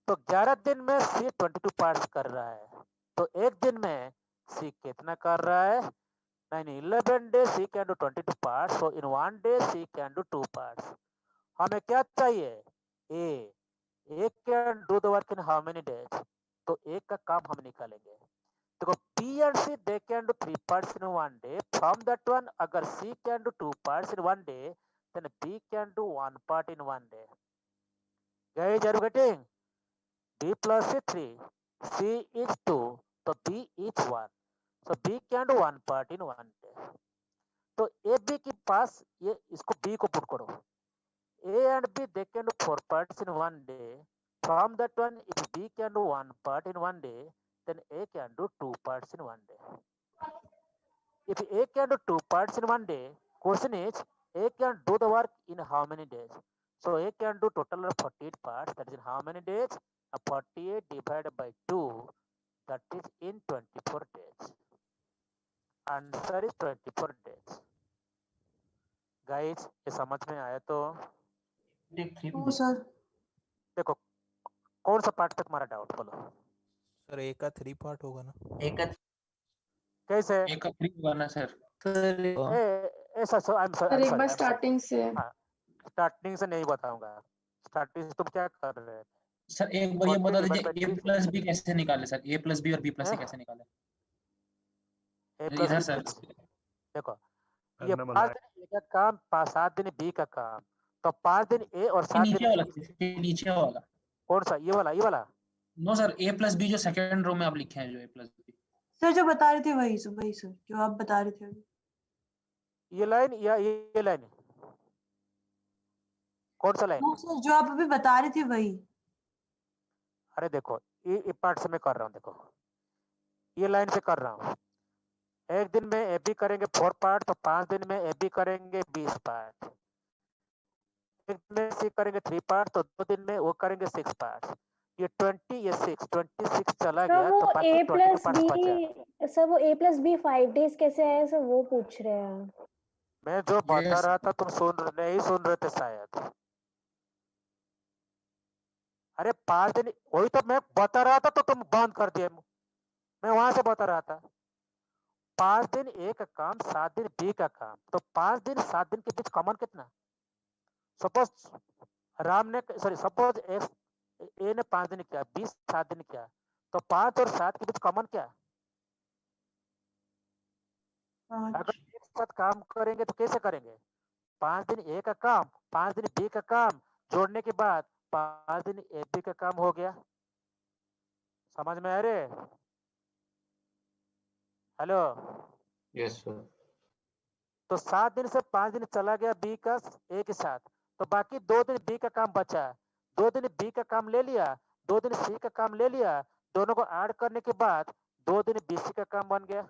तो 11 दिन में सी 22 पार्ट्स कर रहा है, तो एक दिन में सी कितना कर रहा है, 11 days C can do 22 parts, so in one day C can do 2 parts. हमें क्या चाहिए, A can do the work in how many days, तो एक का काम हम निकालेंगे। देखो B and C they can do 3 parts in one day, from that one अगर C can do 2 parts in one day then B can do 1 part in one day. Guys are you getting? B plus C 3, C is 2, so B is 1. So B can do 1 part in 1 day. तो A B के पास ये इसको B को put करो, A and B they can do 4 parts in 1 day. From that one, if B can do 1 part in 1 day, then A can do 2 parts in 1 day. If A can do 2 parts in 1 day, question is A can do the work in how many days? So A can do total of 48 parts, that is in how many days? 48 divided by 2, that is in 24 days. Answer is 24 days. Guys, ये समझ में आया तो? Sir देखो कौन सा part तक हमारा डाउट बोलो? सर ए का 3 पार्ट होगा ना? कैसे? ए का 3 होगा ना सर? ऐसा सो आई एम सर एक बार स्टार्टिंग से स्टार्टिंग से नहीं बताऊंगा। स्टार्टिंग से तुम क्या कर रहे थे? सर एक बार ये बता दीजिए ए प्लस बी कैसे निकाले सर, ए प्लस बी और बी प्लस सी कैसे निकाले? इधर सर देखो ये 5 दिन ए का काम, 7 दिन बी का काम, तो 5 दिन ए और 7 दिन नीचे वाला कौन सा, ये वाला? नो सर, ए प्लस बी जो सेकंड रो में आप लिखे हैं, जो ए प्लस बी सर जो बता रहे थे वही सर जो आप बता रहे थे अभी। ये लाइन या ये लाइन, कौन सा लाइन? सर जो आप अभी बता रहे थे वही। अरे देखो ये पार्ट से मैं कर रहा हूँ, देखो ये लाइन से कर रहा हूँ। एक दिन में ए बी करेंगे 4 पार्ट, तो 5 दिन में ए बी करेंगे 20 पार्ट। एक दिन में सी करेंगे 3 पार्ट, तो 2 दिन में वो करेंगे 6 पार्ट। ये 20 ये 26 चला गया, तो बाकी 20 पार्ट बचा। सर वो ए प्लस बी 5 डेज कैसे आया सर, वो पूछ रहे हैं। मैं जो बता रहा था तुम नहीं सुन रहे थे शायद। अरे 5 दिन वही तो मैं बता रहा था, तो तुम बंद कर दिए। मैं वहां से बता रहा था 5 दिन ए का काम, 7 दिन बी का काम, तो 5 दिन 7 दिन के बीच कॉमन कितना? सपोज सपोज ए ने 5 दिन किया, 20 7 दिन किया, तो 5 और 7 के बीच कॉमन क्या? अगर एक साथ काम करेंगे तो कैसे करेंगे? 5 दिन ए का काम, 5 दिन बी का काम, जोड़ने के बाद 5 दिन एबी का काम हो गया। समझ में आ रहे? Hello, yes sir. तो 7 दिन से 5 दिन चला गया बी का एक साथ, तो बाकी 2 दिन बी का काम बचा। 2 दिन बी का काम ले लिया, 2 दिन सी का काम ले लिया, दोनों को ऐड करने के बाद 2 दिन बीसी का काम बन गया।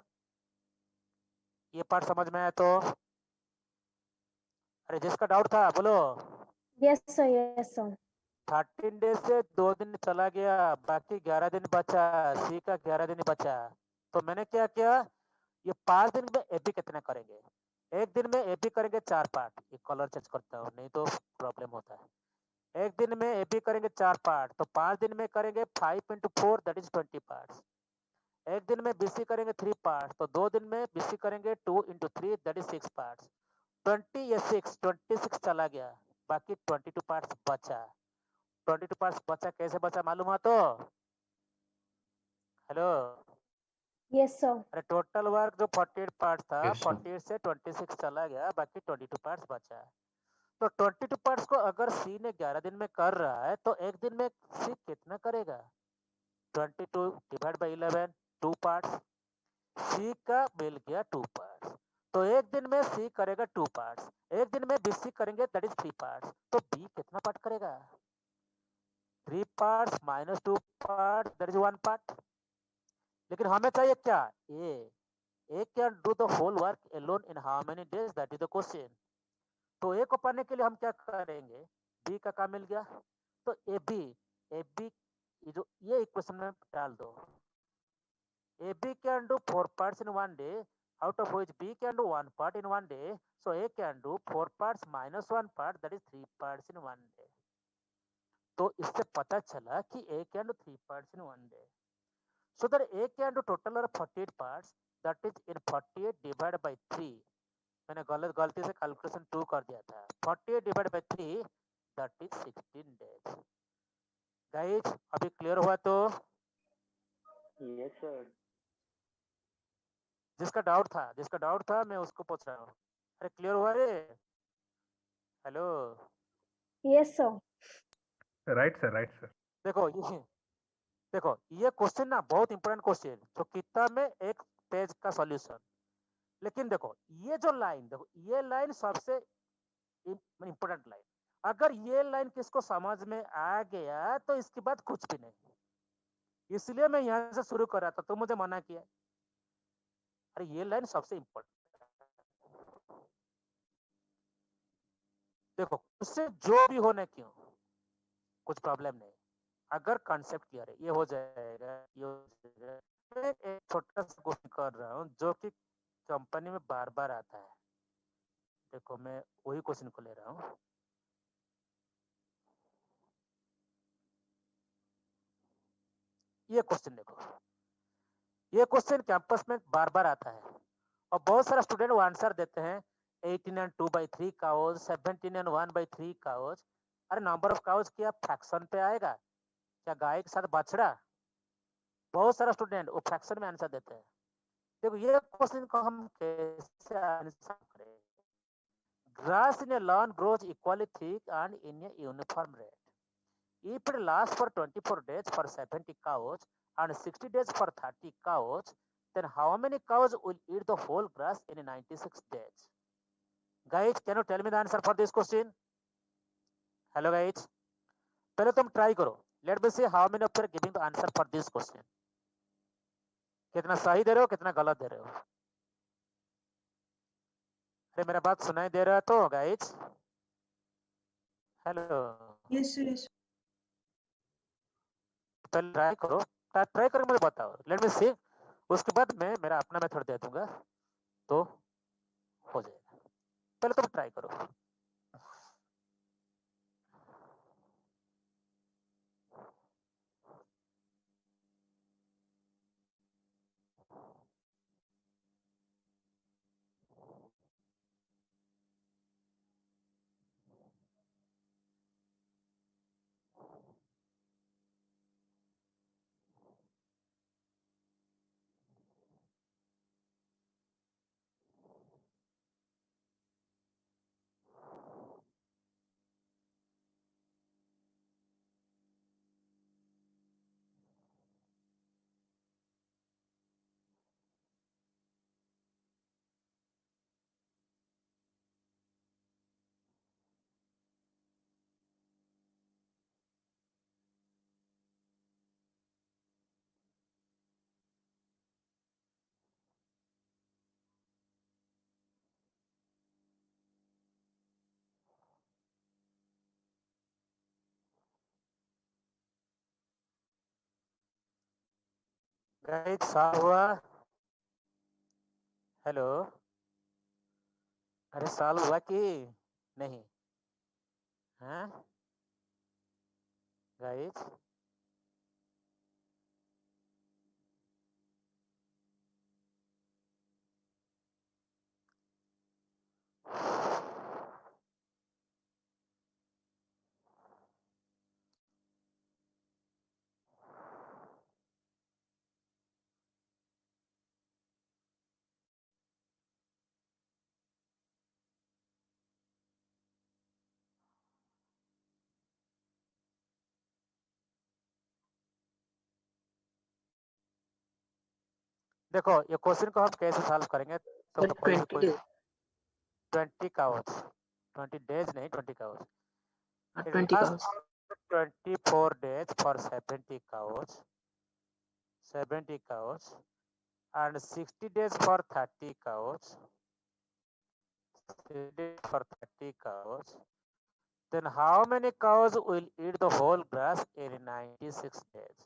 ये पार्ट समझ में आया तो? अरे जिसका डाउट था बोलो। Yes, sir. Yes, sir. 13 days से 2 दिन चला गया, बाकी 11 दिन बचा, सी का 11 दिन बचा। तो मैंने क्या किया, ये 5 दिन में एबी कितना करेंगे? एक दिन में एबी करेंगे 4 पार्ट। ये कलर चेंज करता हूँ नहीं तो प्रॉब्लम होता है। एक दिन में एबी करेंगे 4 पार्ट, तो 5 दिन में करेंगे 5 into 4 दैट इज 20 पार्ट्स। एक दिन में बीसी करेंगे 3 पार्ट, तो 2 दिन में बीसी करेंगे 2 into 3 दैट इज 6 पार्ट्स। 20 या 26 चला गया, बाकी 22 पार्ट्स बचा। 22 पार्ट्स बचा, कैसे बचा मालूम है तो? Hello, Yes, sir. अरे टोटल वर्क जो 48 पार्ट्स था, Yes, sir. 48 से 26 चला गया, बाकी 22 पार्ट्स बचा। तो 22 पार्ट्स को अगर सी ने 11 दिन में कर रहा है, तो एक दिन में सी कितना करेगा? 22 डिवाइड बाई 11, 2 पार्ट्स। सी का मिल गया 2 पार्ट्स, तो एक दिन में सी करेगा 2 पार्ट्स, एक दिन में बीसी करेंगे दैट इज 3 पार्ट्स। तो बी कितना पार्ट करेगा? 3 parts minus 2 part that is 1 part. लेकिन हमें चाहिए क्या? A can do the whole work alone in how many days, that is the question. तो ए को पाने के लिए हम क्या करेंगे? बी का काम मिल गया, तो ए बी जो ये इक्वेशन में डाल दो। A B can do 4 parts in 1 day, out of which B can do 1 part in 1 day, so A can do 4 parts minus 1 part, that is 3 parts in 1 day. तो इससे पता चला कि A can do 3 parts in 1 day. So that A can do total of 48 parts, that is in 48 divided by 3. मैंने गलती से calculation 2 कर दिया था। 48 divided by 3, that is 16 days. Guys, अभी क्लियर हुआ तो? Yes, sir. जिसका डाउट था मैं उसको पूछ रहा हूँ। अरे क्लियर हुआ रे? Hello, Yes, sir. Right, sir. Right, sir. देखो ये क्वेश्चन ना बहुत इंपॉर्टेंट क्वेश्चन, जो किताब में एक पेज का सॉल्यूशन। लेकिन देखो ये जो लाइन, देखो ये लाइन सबसे इंपॉर्टेंट लाइन। अगर ये लाइन किसको समझ में आ गया तो इसके बाद कुछ भी नहीं। इसलिए मैं यहाँ से शुरू कर रहा था, तो मुझे मना किया। अरे ये लाइन सबसे इंपॉर्टेंट। देखो उससे जो भी होने क्यों कुछ प्रॉब्लम नहीं, अगर कॉन्सेप्ट क्लियर है ये हो जाएगा, ये हो जाएगा। मैं एक छोटा सा क्वेश्चन कर रहा हूँ जो कि कंपनी में बार बार आता है। देखो मैं वही क्वेश्चन को ले रहा हूँ। ये क्वेश्चन देखो, ये क्वेश्चन कैंपस में बार बार आता है और बहुत सारा स्टूडेंट वो आंसर देते हैं 18 and 2/3 cows, 17 and 1/3 cows। अरे नंबर ऑफ काउज क्या फ्रैक्शन पे आएगा क्या? गाय के साथ बछड़ा? बहुत सारा स्टूडेंट वो फ्रैक्शन में आंसर देते हैं। देखो ये क्वेश्चन को हम कैसे आंसर करें? Grass in a lawn grows equally thick and in a uniform rate. If it lasts for 24 days for 70 cows and 60 days for 30 cows, then how many cows will eat the whole grass in 96 days? Guys, can you tell me the answer for this question? Hello guys. पहले तुम try करो। Let me see how many of you are giving the answer for this question. कितना सही दे रहे हो, कितना गलत दे रहे हो? अरे मेरा बात सुनाई दे रहा है तो guys? Hello, Yes, sir. Yes. पहले ट्राई करो, ट्राई करके मुझे बताओ। लेट मी सी, उसके बाद मैं मेरा अपना मेथड दे दूंगा तो हो जाएगा। पहले तुम ट्राई करो। गाइस सॉल्व हुआ? हेलो, अरे सॉल्व हुआ कि नहीं? हाँ गाइस, देखो ये क्वेश्चन को हम कैसे सॉल्व करेंगे, तो सर कोई भी 20 कोई days 20 काउच, 20 days नहीं 20 couch. It 20 lasts cows. for 24 days for 70 cows, 70 cows, and 60 days for 30 cows, 60 days for 30 cows. Then how many cows will eat the whole grass in 96 days?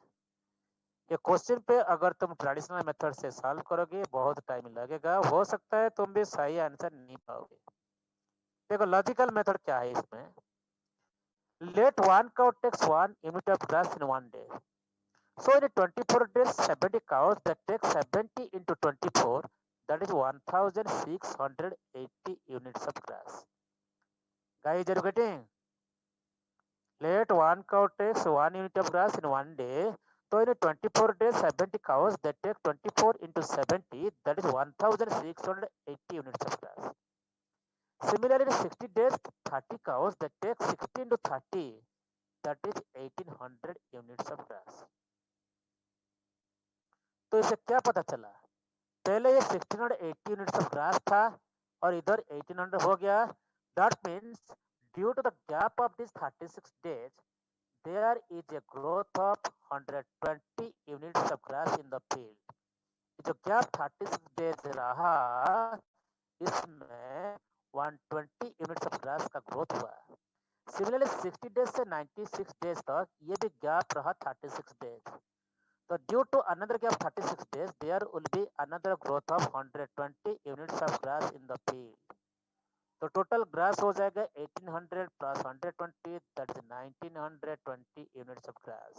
ये question पे अगर तुम traditional method से solve करोगे बहुत time लगेगा, हो सकता है तुम भी सही आंसर नहीं पाओगे. देखो लॉजिकल मेथड क्या है इसमें, let one cow takes 1 unit of grass in 1 day. So in 24 days, 70 cows that take 70 into 24, that is 1680 units of grass. Guys, are you getting? Let one cow takes 1 unit of grass in 1 day. So in 24 days, 70 cows that take 24 into 70, that is 1680 units of grass. Similarly, in 60 days, 30 cows that take 60 into 30, that is 1800 units of grass. तो इसे क्या पता चला, पहले ये 1680 units of grass था और इधर 1800 हो गया. That means due to the gap of this 36 days there is a growth of 120 units of grass in the field. जो गैप 36 डेज रहा इसमें 120 यूनिट्स ऑफ ग्रास का ग्रोथ हुआ. सिमिलरली 60 डेज से 96 डेज तक ये भी गैप रहा 36 days. So due to another gap 36 days, there will be another growth of 120 units of grass in the field. So total grass हो जाएगा 1800 plus 120, that is 1920 units of grass.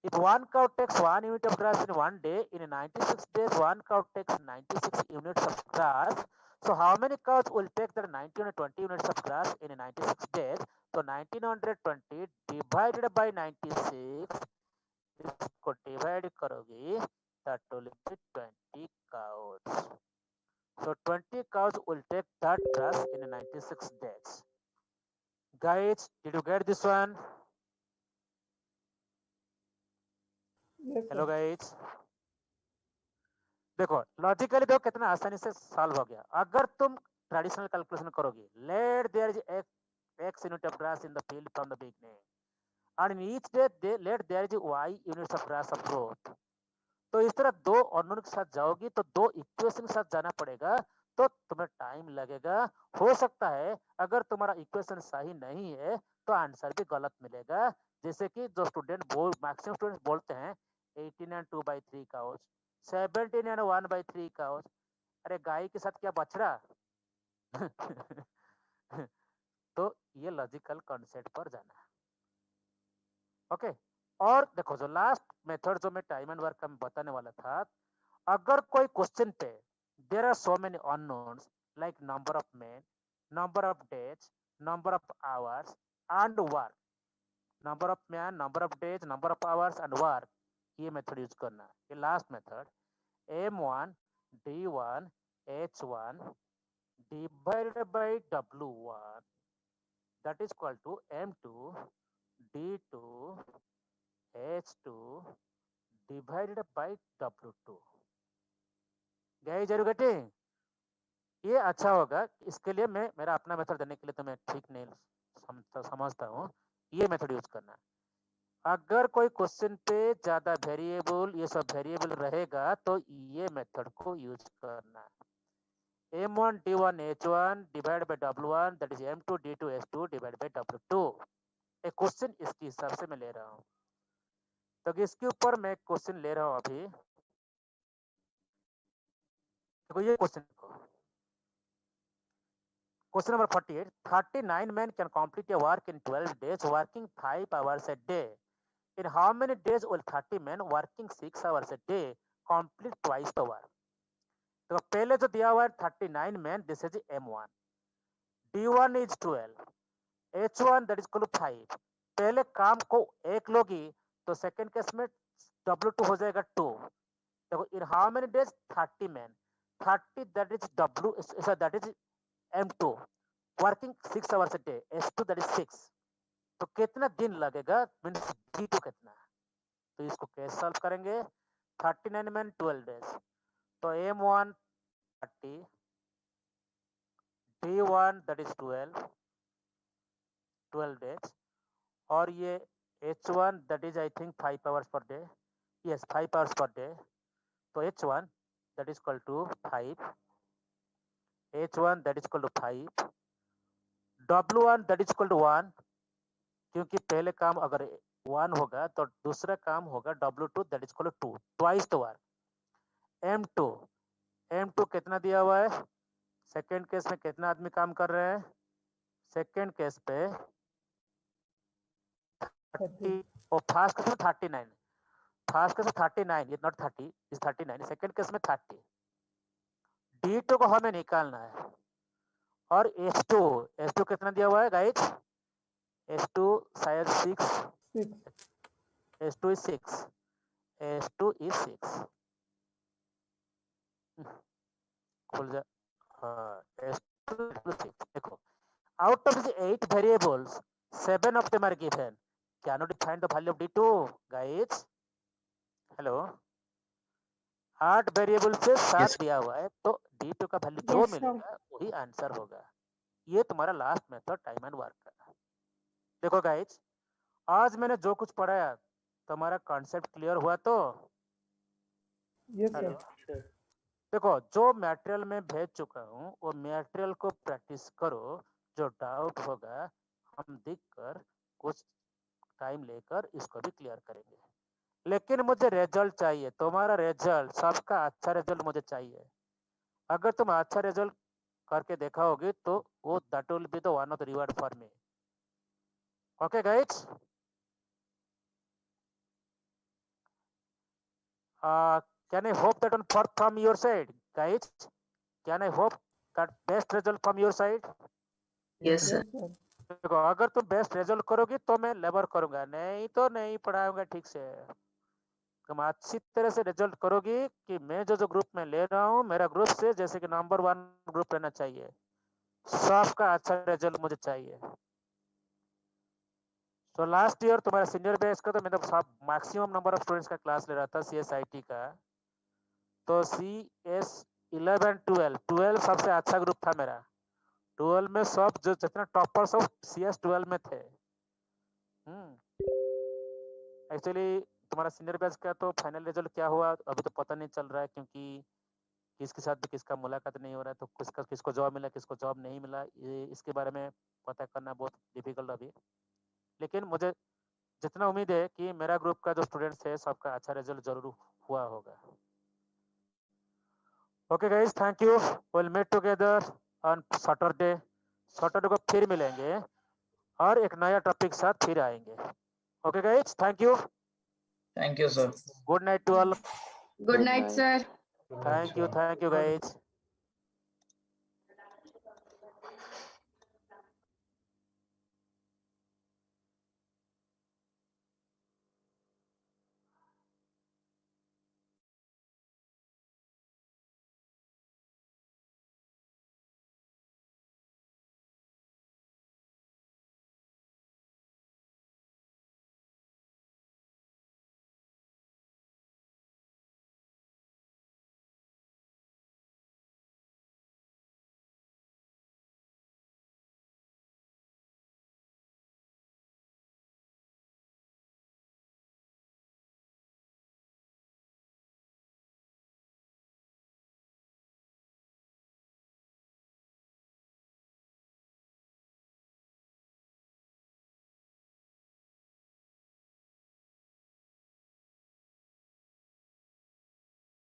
If one cow takes 1 unit of grass in 1 day, in 96 days, one cow takes 96 units of grass. So how many cows will take that 1920 units of grass in 96 days? So 1920 divided by 96, इसको divide करोगे that will be 20 cows. So 20 cows will take that grass in 96 days. Guys, did you get this one? Yes, Hello sir. guys. देखो logically देखो कितना आसानी से solve हो गया. अगर तुम ट्रेडिशनल कैलकुलेशन करोगे, let there is x unit of grass in the field from the beginning, and in each day let there is y units of grass of growth. तो इस तरह दो अननोन के साथ जाओगी तो दो इक्वेशन के साथ जाना पड़ेगा, तो तुम्हें टाइम लगेगा. हो सकता है अगर तुम्हारा इक्वेशन सही नहीं है तो आंसर भी गलत मिलेगा. जैसे कि जो स्टूडेंट मैक्सिमम स्टूडेंट बोलते हैं 18 एंड 2/3 काउस, 17 एंड 1/3 काउस. अरे गाय के साथ क्या बछड़ा? तो ये लॉजिकल कॉन्सेप्ट पर जाना. ओके. और देखो जो लास्ट मेथड जो मैं टाइम एंड वर्क का बताने वाला था, अगर कोई क्वेश्चन पे there are so many unknowns like number of men, number of days, number of hours and work, number of man, number of days, number of hours and work, ये method use करना. ये last method m1 d1 h1 divided by w1 that is equal to m2 d2 h2 divided by w2. Guys are you getting? ये अच्छा होगा. इसके लिए मैं मेरा अपना मेथड देने के लिए तो मैं ठीक नहीं समझता हूँ. ये मेथड यूज करना. अगर कोई क्वेश्चन पे ज्यादा वेरिएबल ये सब वेरिएबल रहेगा तो ये मेथड को यूज करना. m1 d1 h1 divided by w1 that is m2 d2 h2 divided by w2. एक क्वेश्चन इसके हिसाब से मैं ले रहा हूँ. तो इसके ऊपर मैं क्वेश्चन ले रहा हूं अभी। देखो ये क्वेश्चन को, question number 48, 39 men can complete a work in 12 days working 5 hours a day. In how many days will 30 men working 6 hours a day complete twice the work? तो पहले जो दिया हुआ है 39 men, this is M1, D1 is 12, H1 that is equal to 5। पहले काम को एक लोगी तो सेकंड केस में W2 हो जाएगा 2। देखो इन how many days 30 men, 30 that is W that is M2 working 6 hours a day, S2 that is 6। तो कितना दिन लगेगा मींस D2 कितना, तो इसको कैसे सॉल्व करेंगे? 39 men 12 days, तो M1 30, D1 that is 12 days, और ये H1 that is I think 5 hours per day, yes 5 hours per day, तो H1 that is equal to 5, H1 that is equal to 5, W1 that is equal to 1, क्योंकि पहले काम अगर 1 होगा तो दूसरा काम होगा W2 that is equal to 2, twice the work. M2 कितना दिया हुआ है? सेकेंड केस में कितना आदमी काम कर रहे हैं? सेकेंड केस पे 30 और फर्स्ट केस में 39, फर्स्ट केस में 39, ये नॉट 30 इज 39, सेकेंड केस में 30। D2 को हमें निकालना है, और H2 कितना दिया हुआ है गाइस? H2 शायद 6, H2 is 6, H2 is 6, खुल जा, H2 is 6। देखो out of the 8 variables 7 of them are given, cannot define the value of D2 guys, hello 8 variable से 7 दिया हुआ है, तो D2 का वैल्यू जो Yes, sir. मिलेगा वही आंसर होगा। ये तुम्हारा last method time and work का। देखो गाइस, आज मैंने जो कुछ पढ़ाया तुम्हारा कॉन्सेप्ट क्लियर हुआ तो? Yes, hello sir. देखो, जो मटेरियल में भेज चुका हूँ वो मटेरियल को प्रैक्टिस करो, जो डाउट होगा हम देख कर कुछ टाइम लेकर इसको भी क्लियर करेंगे। लेकिन मुझे रिजल्ट चाहिए, तुम्हारा रिजल्ट, सबका अच्छा रिजल्ट मुझे चाहिए। अगर तुम अच्छा रिजल्ट करके दिखाओगे तो वो that will be the one of the reward for me. Okay guys, can I hope that on from your side guys, can I hope that best result from your side? Yes, sir. देखो अगर तुम best result करोगे तो मैं labour करूंगा, नहीं तो नहीं पढ़ाऊंगा ठीक से। तुम अच्छी तरह से रिजल्ट करोगी कि मैं जो ग्रुप में ले रहा हूँ, मेरा ग्रुप से जैसे कि नंबर 1 ग्रुप रहना चाहिए, सबका अच्छा रिजल्ट मुझे चाहिए। तो लास्ट ईयर तुम्हारा सीनियर बैच का तो मैं तो सब मैक्सिमम नंबर ऑफ स्टूडेंट्स का क्लास ले रहा था CSIT का, तो CS 11 12 सबसे अच्छा ग्रुप था मेरा। 12 में सब जो जितना टॉपर सब CS 12 में थे। एक्चुअली तुम्हारा सीनियर बैच का तो फाइनल रिजल्ट क्या हुआ अभी तो पता नहीं चल रहा है, क्योंकि किसके साथ भी किसका मुलाकात नहीं हो रहा है, तो किसको जॉब मिला किसको जॉब नहीं मिला, ये इसके बारे में पता करना बहुत डिफिकल्ट अभी। लेकिन मुझे जितना उम्मीद है कि मेरा ग्रुप का जो स्टूडेंट्स है सबका अच्छा रिजल्ट जरूर हुआ होगा। Okay guys, thank you, will meet together on Saturday. Saturday को फिर मिलेंगे और एक नया टॉपिक साथ फिर आएंगे। Okay guys, thank you, Thank you, sir. Good night to all. Good night, sir. Thank you guys.